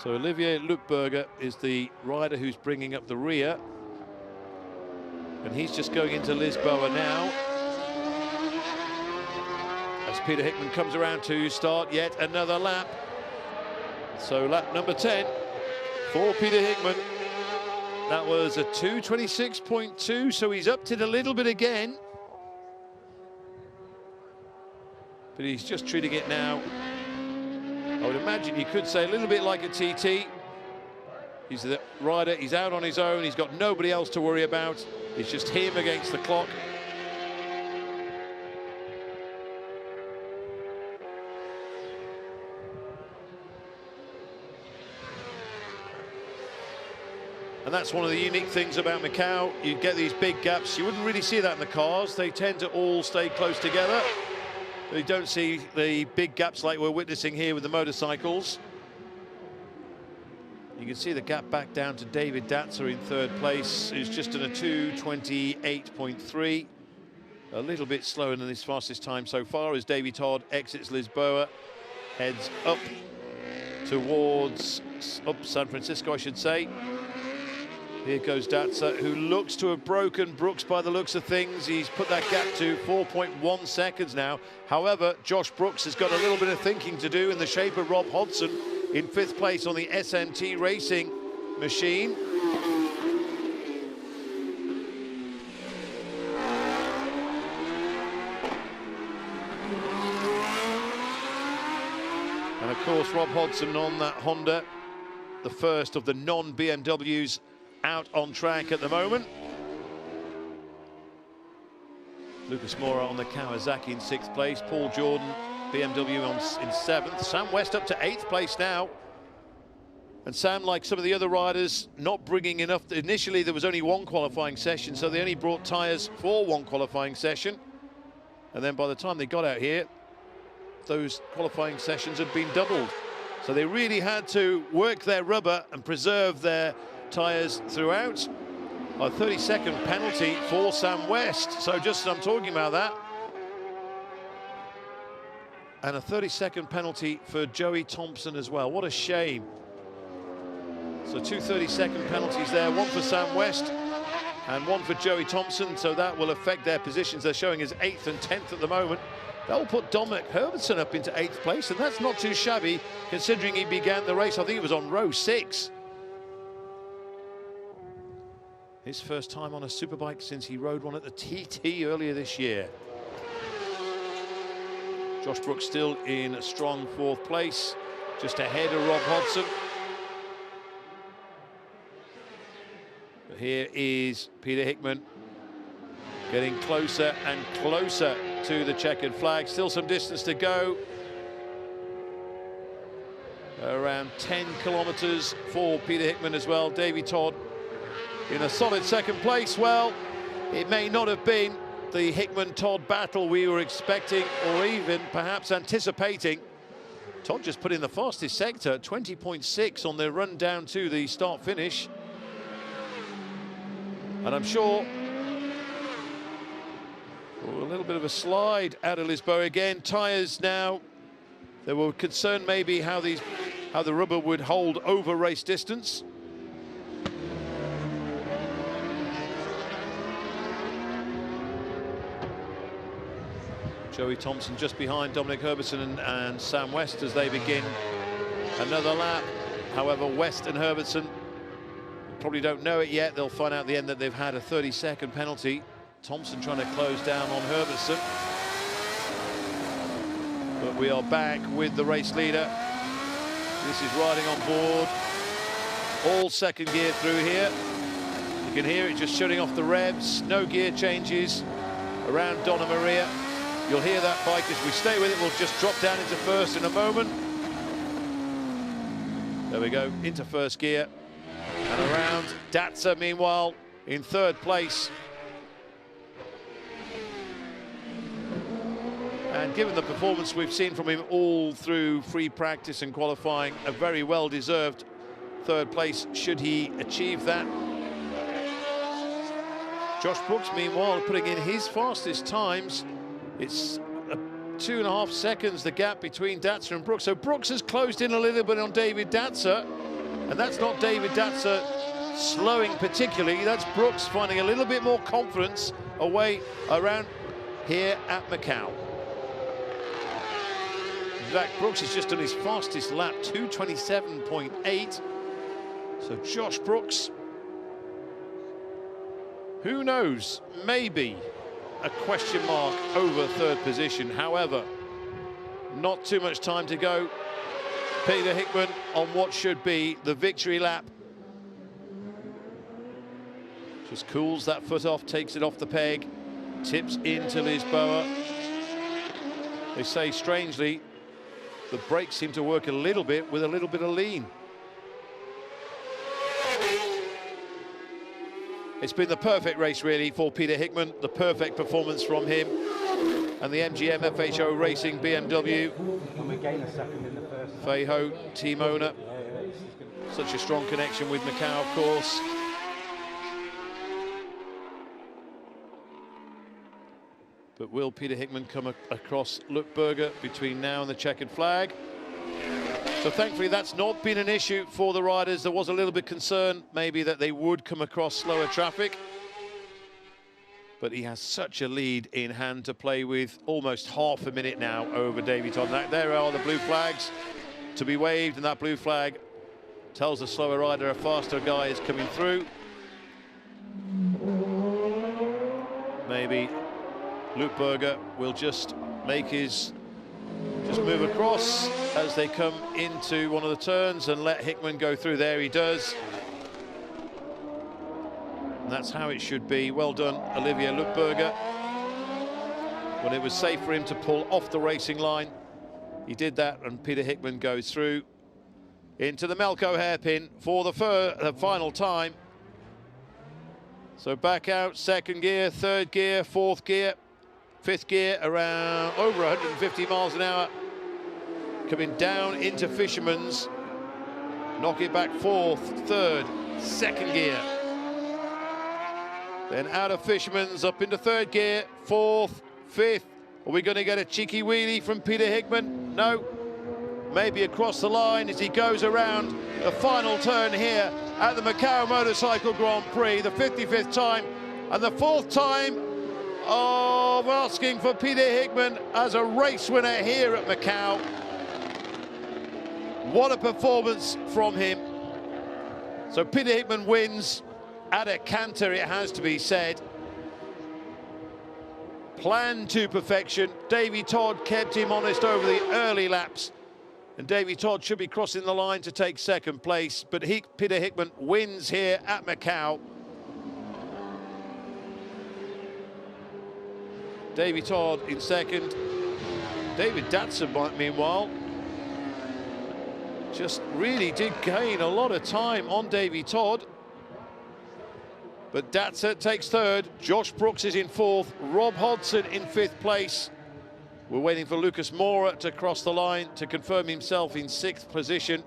So Olivier Lukberger is the rider who's bringing up the rear. And he's just going into Lisboa now, as Peter Hickman comes around to start yet another lap. So lap number 10 for Peter Hickman. That was a 2:26.2, so he's upped it a little bit again. But he's just treating it now, I would imagine you could say, a little bit like a TT. He's the rider, he's out on his own, he's got nobody else to worry about. It's just him against the clock. And that's one of the unique things about Macau. You get these big gaps. You wouldn't really see that in the cars. They tend to all stay close together. You don't see the big gaps like we're witnessing here with the motorcycles. You can see the gap back down to David Datzer in 3rd place, who's just done a 2:28.3. A little bit slower than his fastest time so far as Davey Todd exits Lisboa, heads up towards San Francisco, I should say. Here goes Datzer, who looks to have broken Brookes by the looks of things. He's put that gap to 4.1 seconds now. However, Josh Brookes has got a little bit of thinking to do in the shape of Rob Hodson in 5th place on the MTP-Racing machine. And of course, Rob Hodson on that Honda, the first of the non-BMWs out on track at the moment. Lukas Maurer on the Kawasaki in 6th place. Paul Jordan, BMW in 7th. Sam West up to 8th place now. And Sam, like some of the other riders, not bringing enough. Initially, there was only one qualifying session, so they only brought tyres for one qualifying session. And then by the time they got out here, those qualifying sessions had been doubled. So they really had to work their rubber and preserve their tyres throughout. A 30-second penalty for Sam West. So just as I'm talking about that, and a 30-second penalty for Joey Thompson as well. What a shame. So 2 30-second penalties there, one for Sam West and one for Joey Thompson. So that will affect their positions. They're showing as 8th and 10th at the moment. That will put Dominic Herbertson up into 8th place, and that's not too shabby considering he began the race, I think it was on row 6. His first time on a superbike since he rode one at the TT earlier this year. Josh Brookes still in a strong 4th place, just ahead of Rob Hodson. But here is Peter Hickman getting closer and closer to the checkered flag. Still some distance to go. Around 10 kilometres for Peter Hickman as well. Davey Todd in a solid second place. Well, it may not have been the Hickman-Todd battle we were expecting or even perhaps anticipating. Todd just put in the fastest sector, 20.6 on their run down to the start-finish. And I'm sure a little bit of a slide out of Lisboa again. Tyres now, they were concerned maybe how the rubber would hold over race distance. Joey Thompson just behind Dominic Herbertson and Sam West as they begin another lap. However, West and Herbertson probably don't know it yet. They'll find out at the end that they've had a 30-second penalty. Thompson trying to close down on Herbertson. But we are back with the race leader. This is riding on board. All second gear through here. You can hear it just shutting off the revs. No gear changes around Donna Maria. You'll hear that bike as we stay with it. We'll just drop down into first in a moment. There we go, into first gear. And around Datzer, meanwhile, in third place. And given the performance we've seen from him all through free practice and qualifying, a very well-deserved third place should he achieve that. Josh Brookes, meanwhile, putting in his fastest times. It's 2.5 seconds, the gap between Datzer and Brookes. So Brookes has closed in a little bit on David Datzer. And that's not David Datzer slowing particularly. That's Brookes finding a little bit more confidence away around here at Macau. In fact, Brookes has just done his fastest lap, 2:27.8. So Josh Brookes, who knows, maybe a question mark over third position. However, not too much time to go. Peter Hickman on what should be the victory lap. Just cools that foot off, takes it off the peg, tips into Lisboa. They say, strangely, the brakes seem to work a little bit with a little bit of lean. It's been the perfect race, really, for Peter Hickman. The perfect performance from him. And the MGM FHO Racing BMW. And we gained a second in the first. Feiho, team owner. Such a strong connection with Macau, of course. But will Peter Hickman come across Lutberger between now and the checkered flag? So thankfully that's not been an issue for the riders. There was a little bit concern maybe that they would come across slower traffic. But he has such a lead in hand to play with, almost half a minute now over Davey Todd. There are the blue flags to be waved, and that blue flag tells the slower rider a faster guy is coming through. Maybe Lutberger will just make his move across as they come into one of the turns and let Hickman go through. There he does. And that's how it should be. Well done, Olivier Lutberger. When it was safe for him to pull off the racing line, he did that, and Peter Hickman goes through into the Melco hairpin for the final time. So back out, second gear, third gear, fourth gear, fifth gear, around over 150 miles an hour. Coming down into Fisherman's, knock it back fourth, third, second gear. Then out of Fisherman's, up into third gear, fourth, fifth. Are we going to get a cheeky wheelie from Peter Hickman? No. Maybe across the line as he goes around the final turn here at the Macau Motorcycle Grand Prix, the 55th time and the 4th time of asking for Peter Hickman as a race winner here at Macau. What a performance from him. So Peter Hickman wins at a canter, it has to be said. Planned to perfection. Davey Todd kept him honest over the early laps. And Davey Todd should be crossing the line to take second place. But Peter Hickman wins here at Macau. Davey Todd in second. David Datzer, meanwhile, just really did gain a lot of time on Davey Todd. But Datzer takes third. Josh Brookes is in fourth. Rob Hodson in fifth place. We're waiting for Lukas Maurer to cross the line to confirm himself in sixth position.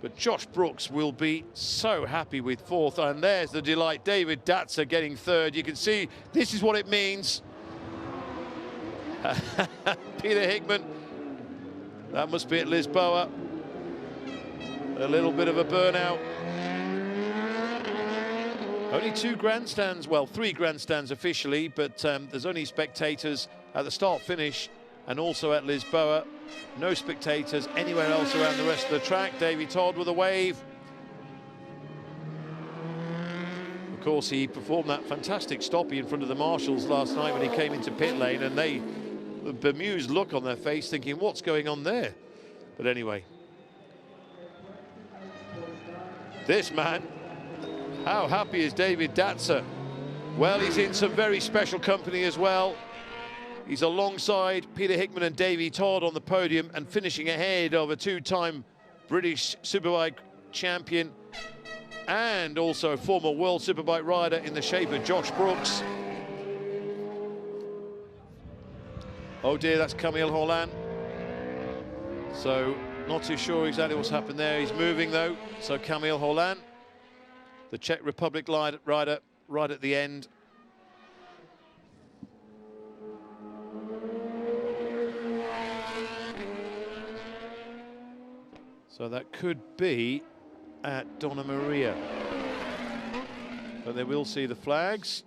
But Josh Brookes will be so happy with fourth. And there's the delight. David Datzer getting third. You can see this is what it means. Peter Hickman. That must be at Lisboa. A little bit of a burnout. Only 2 grandstands, well, 3 grandstands officially, but there's only spectators at the start-finish and also at Lisboa. No spectators anywhere else around the rest of the track. Davey Todd with a wave. Of course, he performed that fantastic stoppie in front of the marshals last night when he came into pit lane, and the bemused look on their face, thinking, what's going on there? But anyway, this man, how happy is David Datzer? Well, he's in some very special company as well. He's alongside Peter Hickman and Davey Todd on the podium and finishing ahead of a 2-time British Superbike champion and also a former World Superbike rider in the shape of Josh Brookes. Oh dear, that's Camille Holland. So not too sure exactly what's happened there. He's moving though. So Camille Holland, the Czech Republic rider, right at the end. So that could be at Donna Maria. But they will see the flags.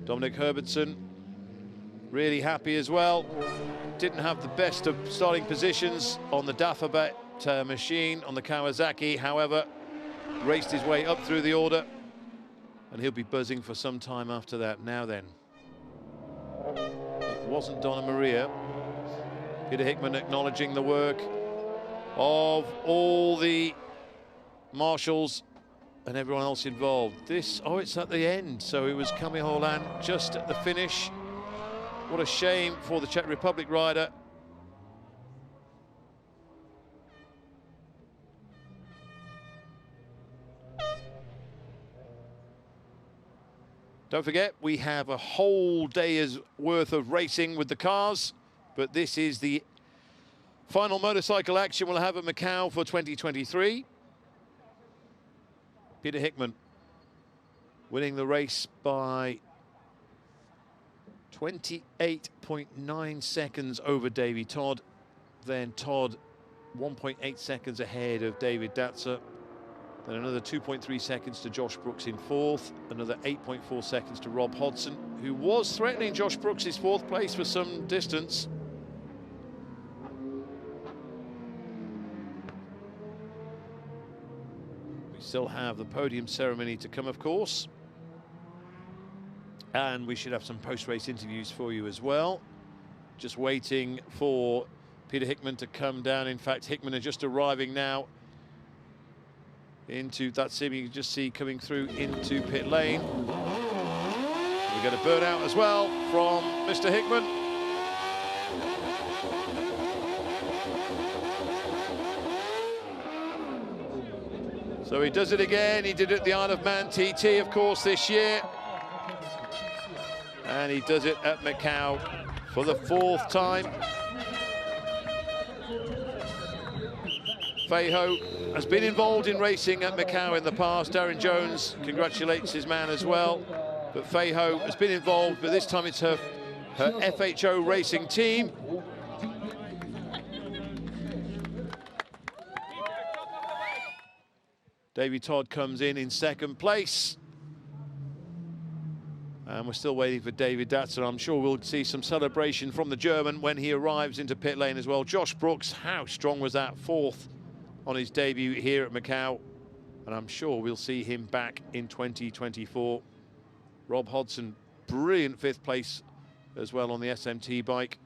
Dominic Herbertson, really happy as well. Didn't have the best of starting positions on the Dafabet machine on the Kawasaki, however, raced his way up through the order, and he'll be buzzing for some time after that. Now then, it wasn't Donna Maria. Peter Hickman acknowledging the work of all the marshals and everyone else involved. This, oh, it's at the end, so it was Camille Holland just at the finish. What a shame for the Czech Republic rider. Don't forget, we have a whole day's worth of racing with the cars, but this is the final motorcycle action we'll have at Macau for 2023. Peter Hickman winning the race by 28.9 seconds over Davey Todd. Then Todd 1.8 seconds ahead of David Datzer. Then another 2.3 seconds to Josh Brookes in fourth. Another 8.4 seconds to Rob Hodson, who was threatening Josh Brookes' fourth place for some distance. We still have the podium ceremony to come, of course. And we should have some post-race interviews for you as well. Just waiting for Peter Hickman to come down. In fact, Hickman are just arriving now into that sim. You can just see coming through into pit lane. We get a burnout as well from Mr. Hickman. So he does it again. He did it at the Isle of Man TT, of course, this year. And he does it at Macau for the 4th time. Feijo has been involved in racing at Macau in the past. Darren Jones congratulates his man as well. But Feijo has been involved, but this time it's her FHO racing team. Davey Todd comes in 2nd place. And we're still waiting for David Datzer. I'm sure we'll see some celebration from the German when he arrives into pit lane as well. Josh Brookes, how strong was that? 4th on his debut here at Macau. And I'm sure we'll see him back in 2024. Rob Hodson, brilliant 5th place as well on the SMT bike.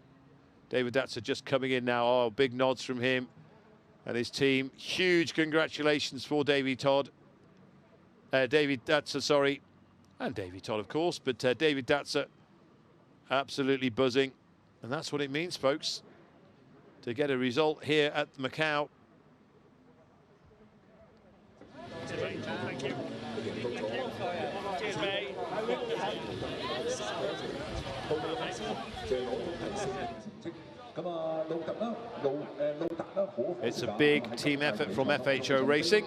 David Datzer just coming in now. Oh, big nods from him and his team. Huge congratulations for Davey Todd. David Datzer, sorry, and Davey Todd, of course, but David Datzer absolutely buzzing. And that's what it means, folks, to get a result here at Macau. Thank you. Cheers, mate. It's a big team effort from FHO Racing.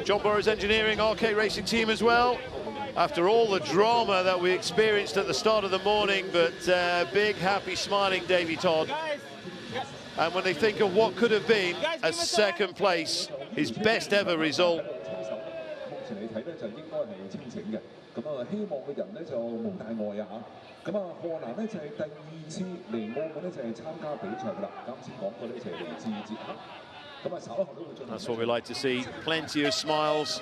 John Burrows Engineering, RK Racing Team as well. After all the drama that we experienced at the start of the morning, but big, happy, smiling Davey Todd. And when they think of what could have been a second place, his best ever result. That's what we like to see, plenty of smiles.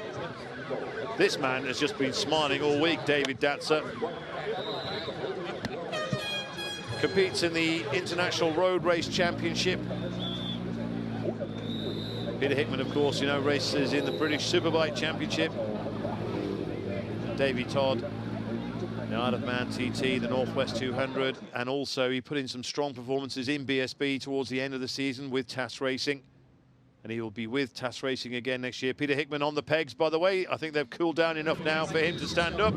This man has just been smiling all week, David Datzer. Competes in the International Road Race Championship. Peter Hickman, of course, you know, races in the British Superbike Championship. Davey Todd, the Isle of Man TT, the Northwest 200, and also he put in some strong performances in BSB towards the end of the season with TAS Racing. And he will be with TAS Racing again next year. Peter Hickman on the pegs, by the way. I think they've cooled down enough now for him to stand up.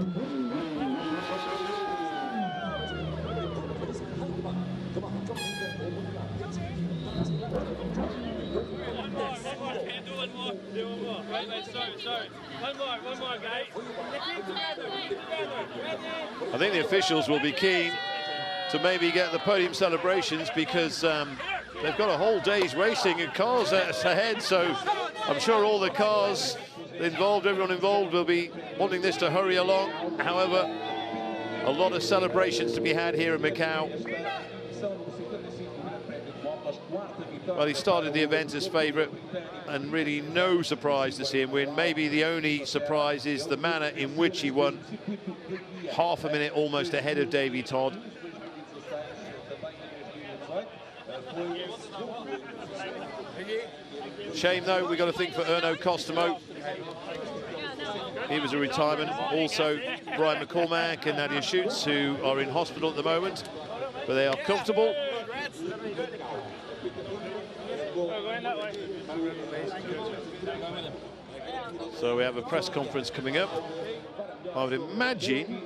I think the officials will be keen to maybe get the podium celebrations because they've got a whole day's racing and cars ahead, so I'm sure all the cars involved, everyone involved, will be wanting this to hurry along. However, a lot of celebrations to be had here in Macau. Well, he started the event as favourite, and really no surprise to see him win. Maybe the only surprise is the manner in which he won. Half a minute almost ahead of Davey Todd. Shame, though, we've got to think for Erno Costomo. He was a retirement. Also, Brian McCormack and Nadia Schutz, who are in hospital at the moment, but they are comfortable. So we have a press conference coming up. I would imagine,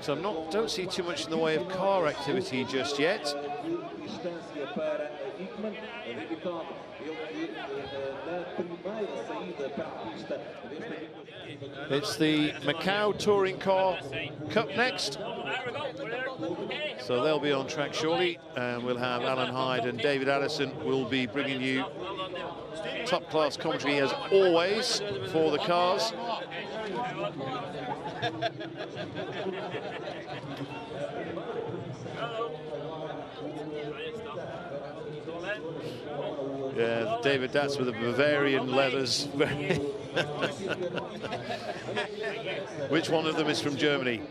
so don't see too much in the way of car activity just yet. It's the Macau Touring Car Cup next. So they'll be on track shortly, and we'll have Alan Hyde and David Addison will be bringing you top-class commentary as always for the cars. Yeah, David Datzer with the Bavarian leathers. Which one of them is from Germany?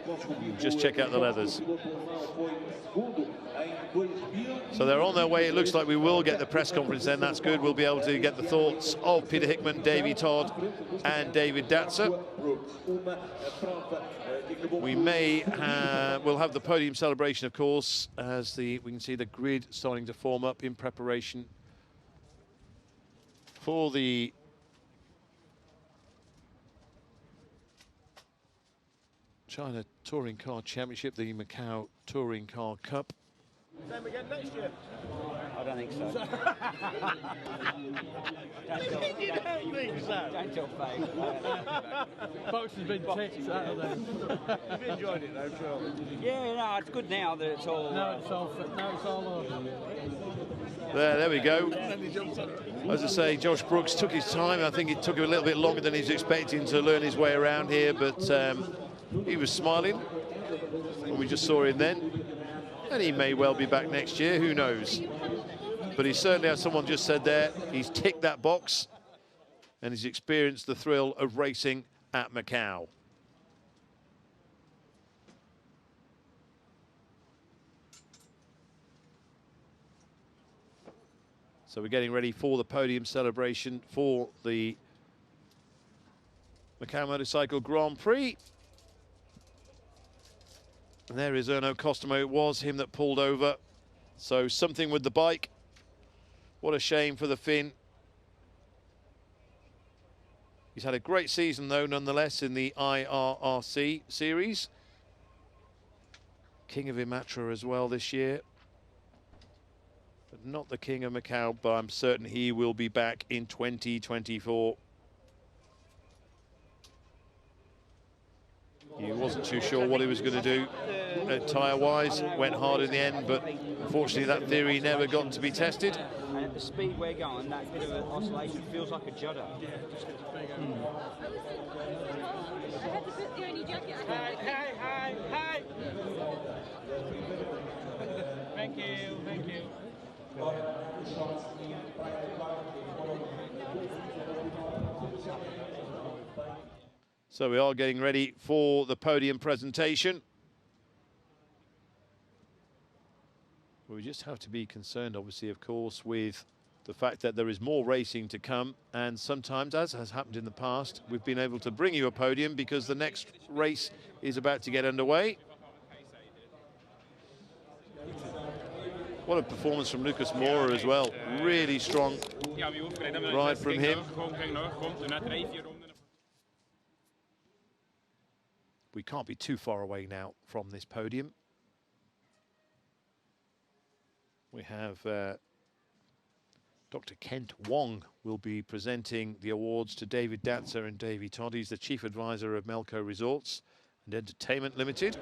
Just check out the leathers. So they're on their way. It looks like we will get the press conference then. That's good. We'll be able to get the thoughts of Peter Hickman, Davey Todd and David Datzer. We may we'll have the podium celebration, of course, as we can see the grid starting to form up in preparation for the China Touring Car Championship, the Macau Touring Car Cup. Same again next year? I don't think so. You don't think so? Don't tell Faye. Box has been ticked out of there. You've enjoyed it though, surely? Yeah, no, it's good now that it's all... No, it's all over. There we go. As I say, Josh Brookes took his time. I think it took him a little bit longer than he was expecting to learn his way around here, but he was smiling when we just saw him then. And he may well be back next year, who knows? But he certainly, as someone just said there, he's ticked that box and he's experienced the thrill of racing at Macau. So we're getting ready for the podium celebration for the Macau Motorcycle Grand Prix. And there is Erno Costomo. It was him that pulled over. So something with the bike. What a shame for the Finn. He's had a great season, though, nonetheless, in the IRRC series. King of Imatra as well this year. But not the King of Macau, but I'm certain he will be back in 2024. He wasn't too sure what he was going to do tyre-wise. Went hard in the end, but unfortunately that theory never got to be tested. And at the speed we're going, that bit of an oscillation feels like a judder. Yeah, just gets bigger. I had to put the only jacket I had. Hi. Thank you, thank you. So we are getting ready for the podium presentation. We just have to be concerned, obviously, of course, with the fact that there is more racing to come. And sometimes, as has happened in the past, we've been able to bring you a podium because the next race is about to get underway. What a performance from Lukas Maurer as well. Really strong ride from him. We can't be too far away now from this podium. We have Dr. Kent Wong will be presenting the awards to David Datzer and Davey Todd. He's the Chief Advisor of Melco Resorts and Entertainment Limited.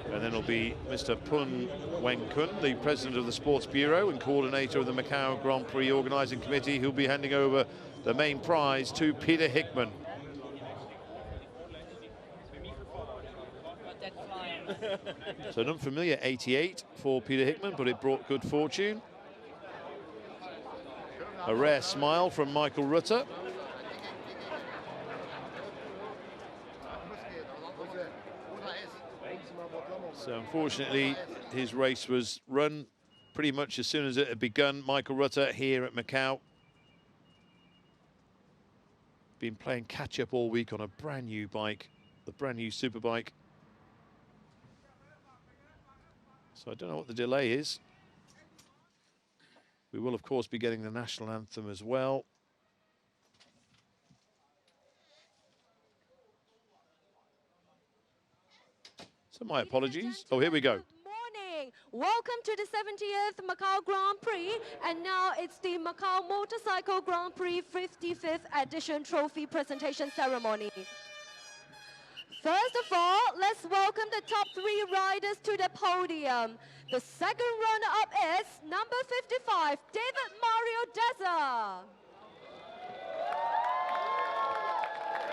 And then it'll be Mr. Pun Weng Kun, the President of the Sports Bureau and Coordinator of the Macau Grand Prix Organising Committee, who'll be handing over the main prize to Peter Hickman. So an unfamiliar 88 for Peter Hickman, but it brought good fortune. A rare smile from Michael Rutter. So unfortunately, his race was run pretty much as soon as it had begun. Michael Rutter here at Macau. Been playing catch-up all week on a brand new bike, the brand new superbike. So I don't know what the delay is. We will, of course, be getting the national anthem as well. So my apologies. Oh, here we go. Good morning. Welcome to the 70th Macau Grand Prix. And now it's the Macau Motorcycle Grand Prix 55th edition trophy presentation ceremony. First of all, let's welcome the top 3 riders to the podium. The second runner-up is number 55, David Mario Datzer.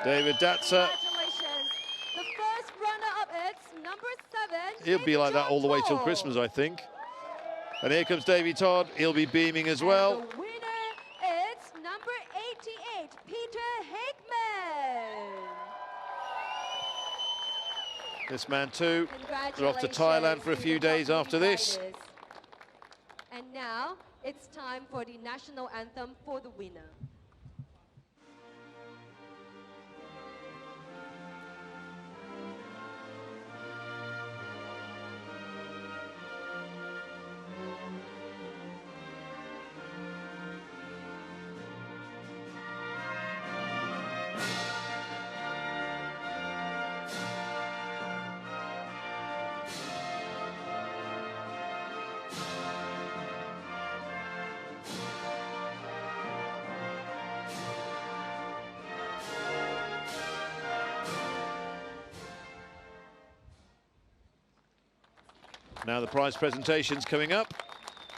David Datzer. Congratulations. The first runner-up is number 7. He'll be like that all the way till John Christmas, I think. And here comes Davey Todd. He'll be beaming as well. And the winner is number 88, Peter Hickman. This man too. They're off to Thailand for a few days after this. And now it's time for the national anthem for the winner. Now the prize presentation's coming up.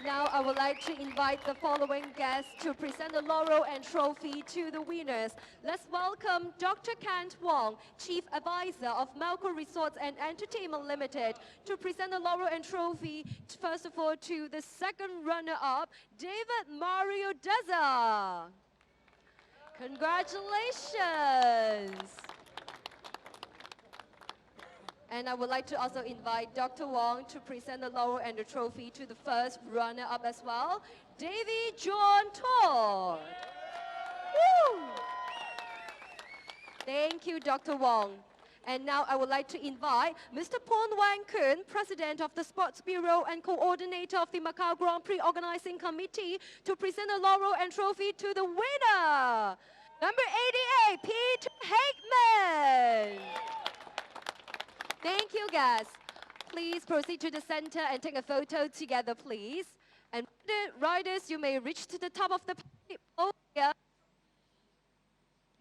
Now I would like to invite the following guests to present the laurel and trophy to the winners. Let's welcome Dr. Kent Wong, Chief Advisor of Melco Resorts and Entertainment Limited, to present the laurel and trophy, first of all, to the second runner-up, David Mario Datzer. Congratulations. And I would like to also invite Dr. Wong to present the laurel and the trophy to the first runner-up as well, Davey Todd. Woo! Thank you, Dr. Wong. And now I would like to invite Mr. Pon Wang Kun, President of the Sports Bureau and Coordinator of the Macau Grand Prix Organizing Committee, to present the laurel and trophy to the winner, number 88, Peter Hickman. Thank you, guys. Please proceed to the center and take a photo together, please. And the riders, you may reach to the top of the podium.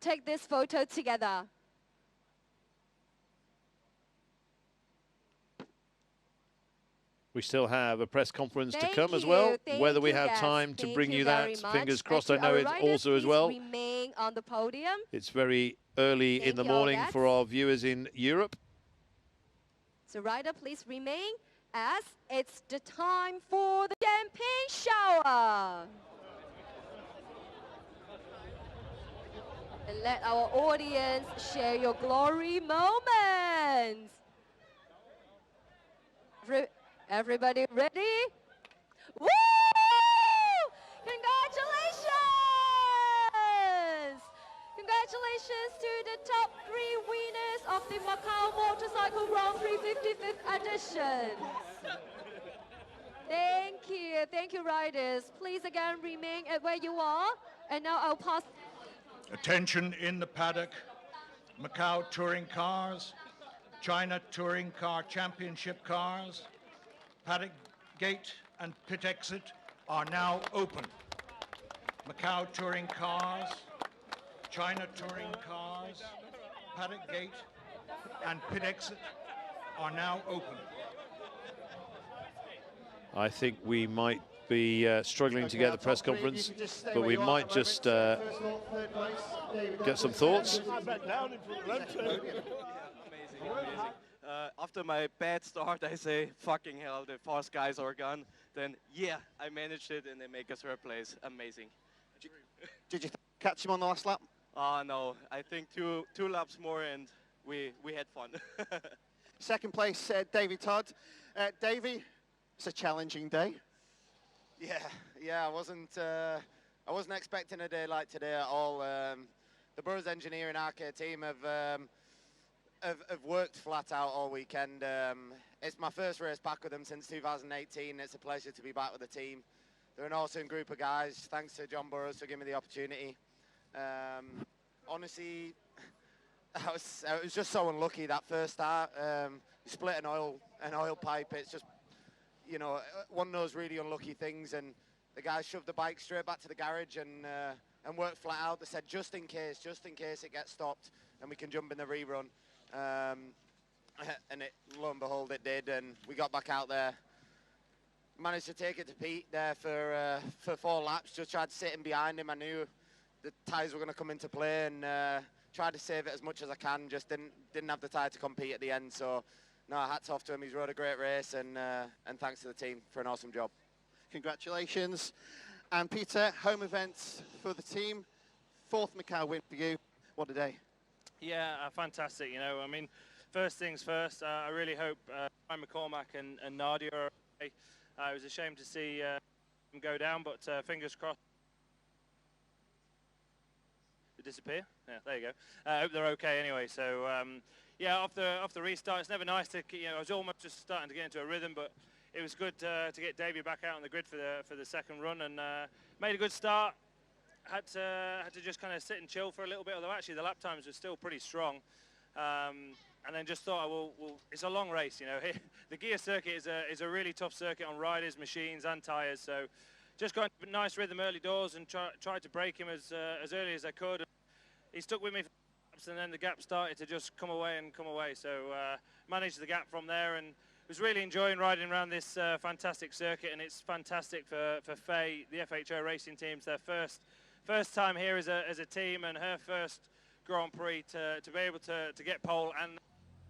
Take this photo together. We still have a press conference Thank to come as you. well. Thank Whether we you, have guys. time to Thank bring you very that, much. fingers And crossed. to I know our it's riders, also as please well. remain on the podium. It's very early Thank in the you all, morning guys. for our viewers in Europe. So rider, please remain as it's the time for the champagne shower. And let our audience share your glory moments. Everybody ready? Woo! Congratulations! Congratulations to the top 3 winners of the Macau Motorcycle Grand Prix 55th edition. Thank you, riders. Please again remain at where you are. And now I'll pass. Attention in the paddock. Macau Touring Cars, China Touring Car Championship cars, paddock gate and pit exit are now open. Macau Touring Cars, China Touring Cars, paddock gate and pit exit are now open. I think we might be struggling to get the press conference, but we might just get some thoughts. After my bad start, I say, fucking hell, the fast guys are gone. Then, yeah, I managed it and they make a third place. Amazing. Did you catch him on the last lap? No, I think two laps more and we had fun. Second place, Davey Todd. Davey, it's a challenging day. Yeah, I wasn't expecting a day like today at all. The Burrows engineering arcade team have worked flat out all weekend. It's my first race back with them since 2018. It's a pleasure to be back with the team. They're an awesome group of guys. Thanks to John Burrows for giving me the opportunity. Honestly, I was just so unlucky that first start. You split an oil pipe. It's just, you know, one of those really unlucky things. And the guys shoved the bike straight back to the garage and worked flat out. They said just in case it gets stopped and we can jump in the rerun. And lo and behold, it did, and we got back out there. Managed to take it to Pete there for 4 laps. Just tried sitting behind him. I knew the tyres were going to come into play, and tried to save it as much as I can. Just didn't have the tyre to compete at the end. So, no, hats off to him. He's rode a great race, and thanks to the team for an awesome job. Congratulations. And Peter, home event for the team. 4th Macau win for you. What a day. Yeah, fantastic. You know, I mean, first things first, I really hope Ryan McCormack and Nadia are okay. It was a shame to see them go down, but fingers crossed. They disappear? Yeah, there you go. I hope they're okay anyway. So, yeah, off the restart, it's never nice to, you know, I was almost just starting to get into a rhythm, but it was good to get Davey back out on the grid for the second run, and made a good start. Had to just kind of sit and chill for a little bit, although actually the lap times were still pretty strong. And then just thought, well, it's a long race, you know. The Guia circuit is a really tough circuit on riders, machines, and tyres. So just got a nice rhythm early doors and tried to break him as early as I could. He stuck with me for laps, and then the gap started to just come away. So managed the gap from there, and was really enjoying riding around this fantastic circuit. And it's fantastic for Faye, the FHO racing teams, their first time here as a team, and her first Grand Prix to be able to get pole and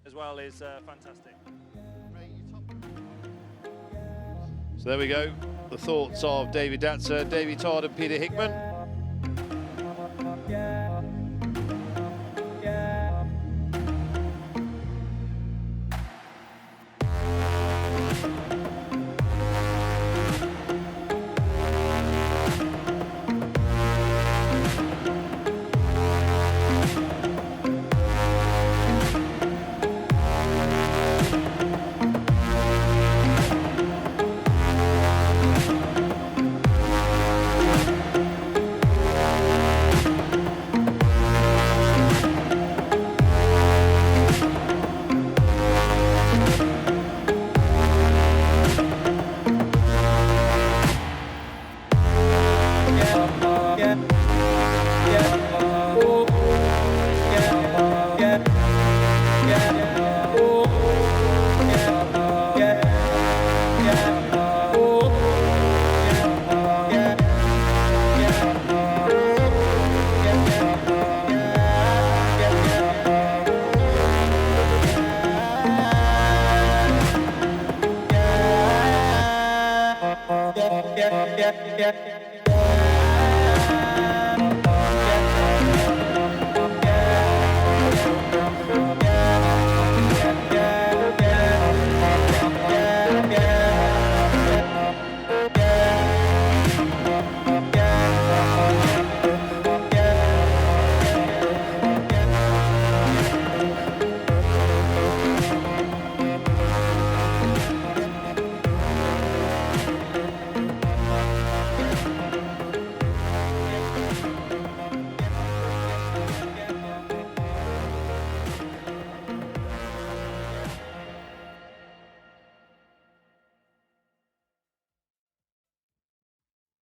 as well is fantastic. So there we go, the thoughts of David Datzer, Davey Todd and Peter Hickman. yeah, yeah.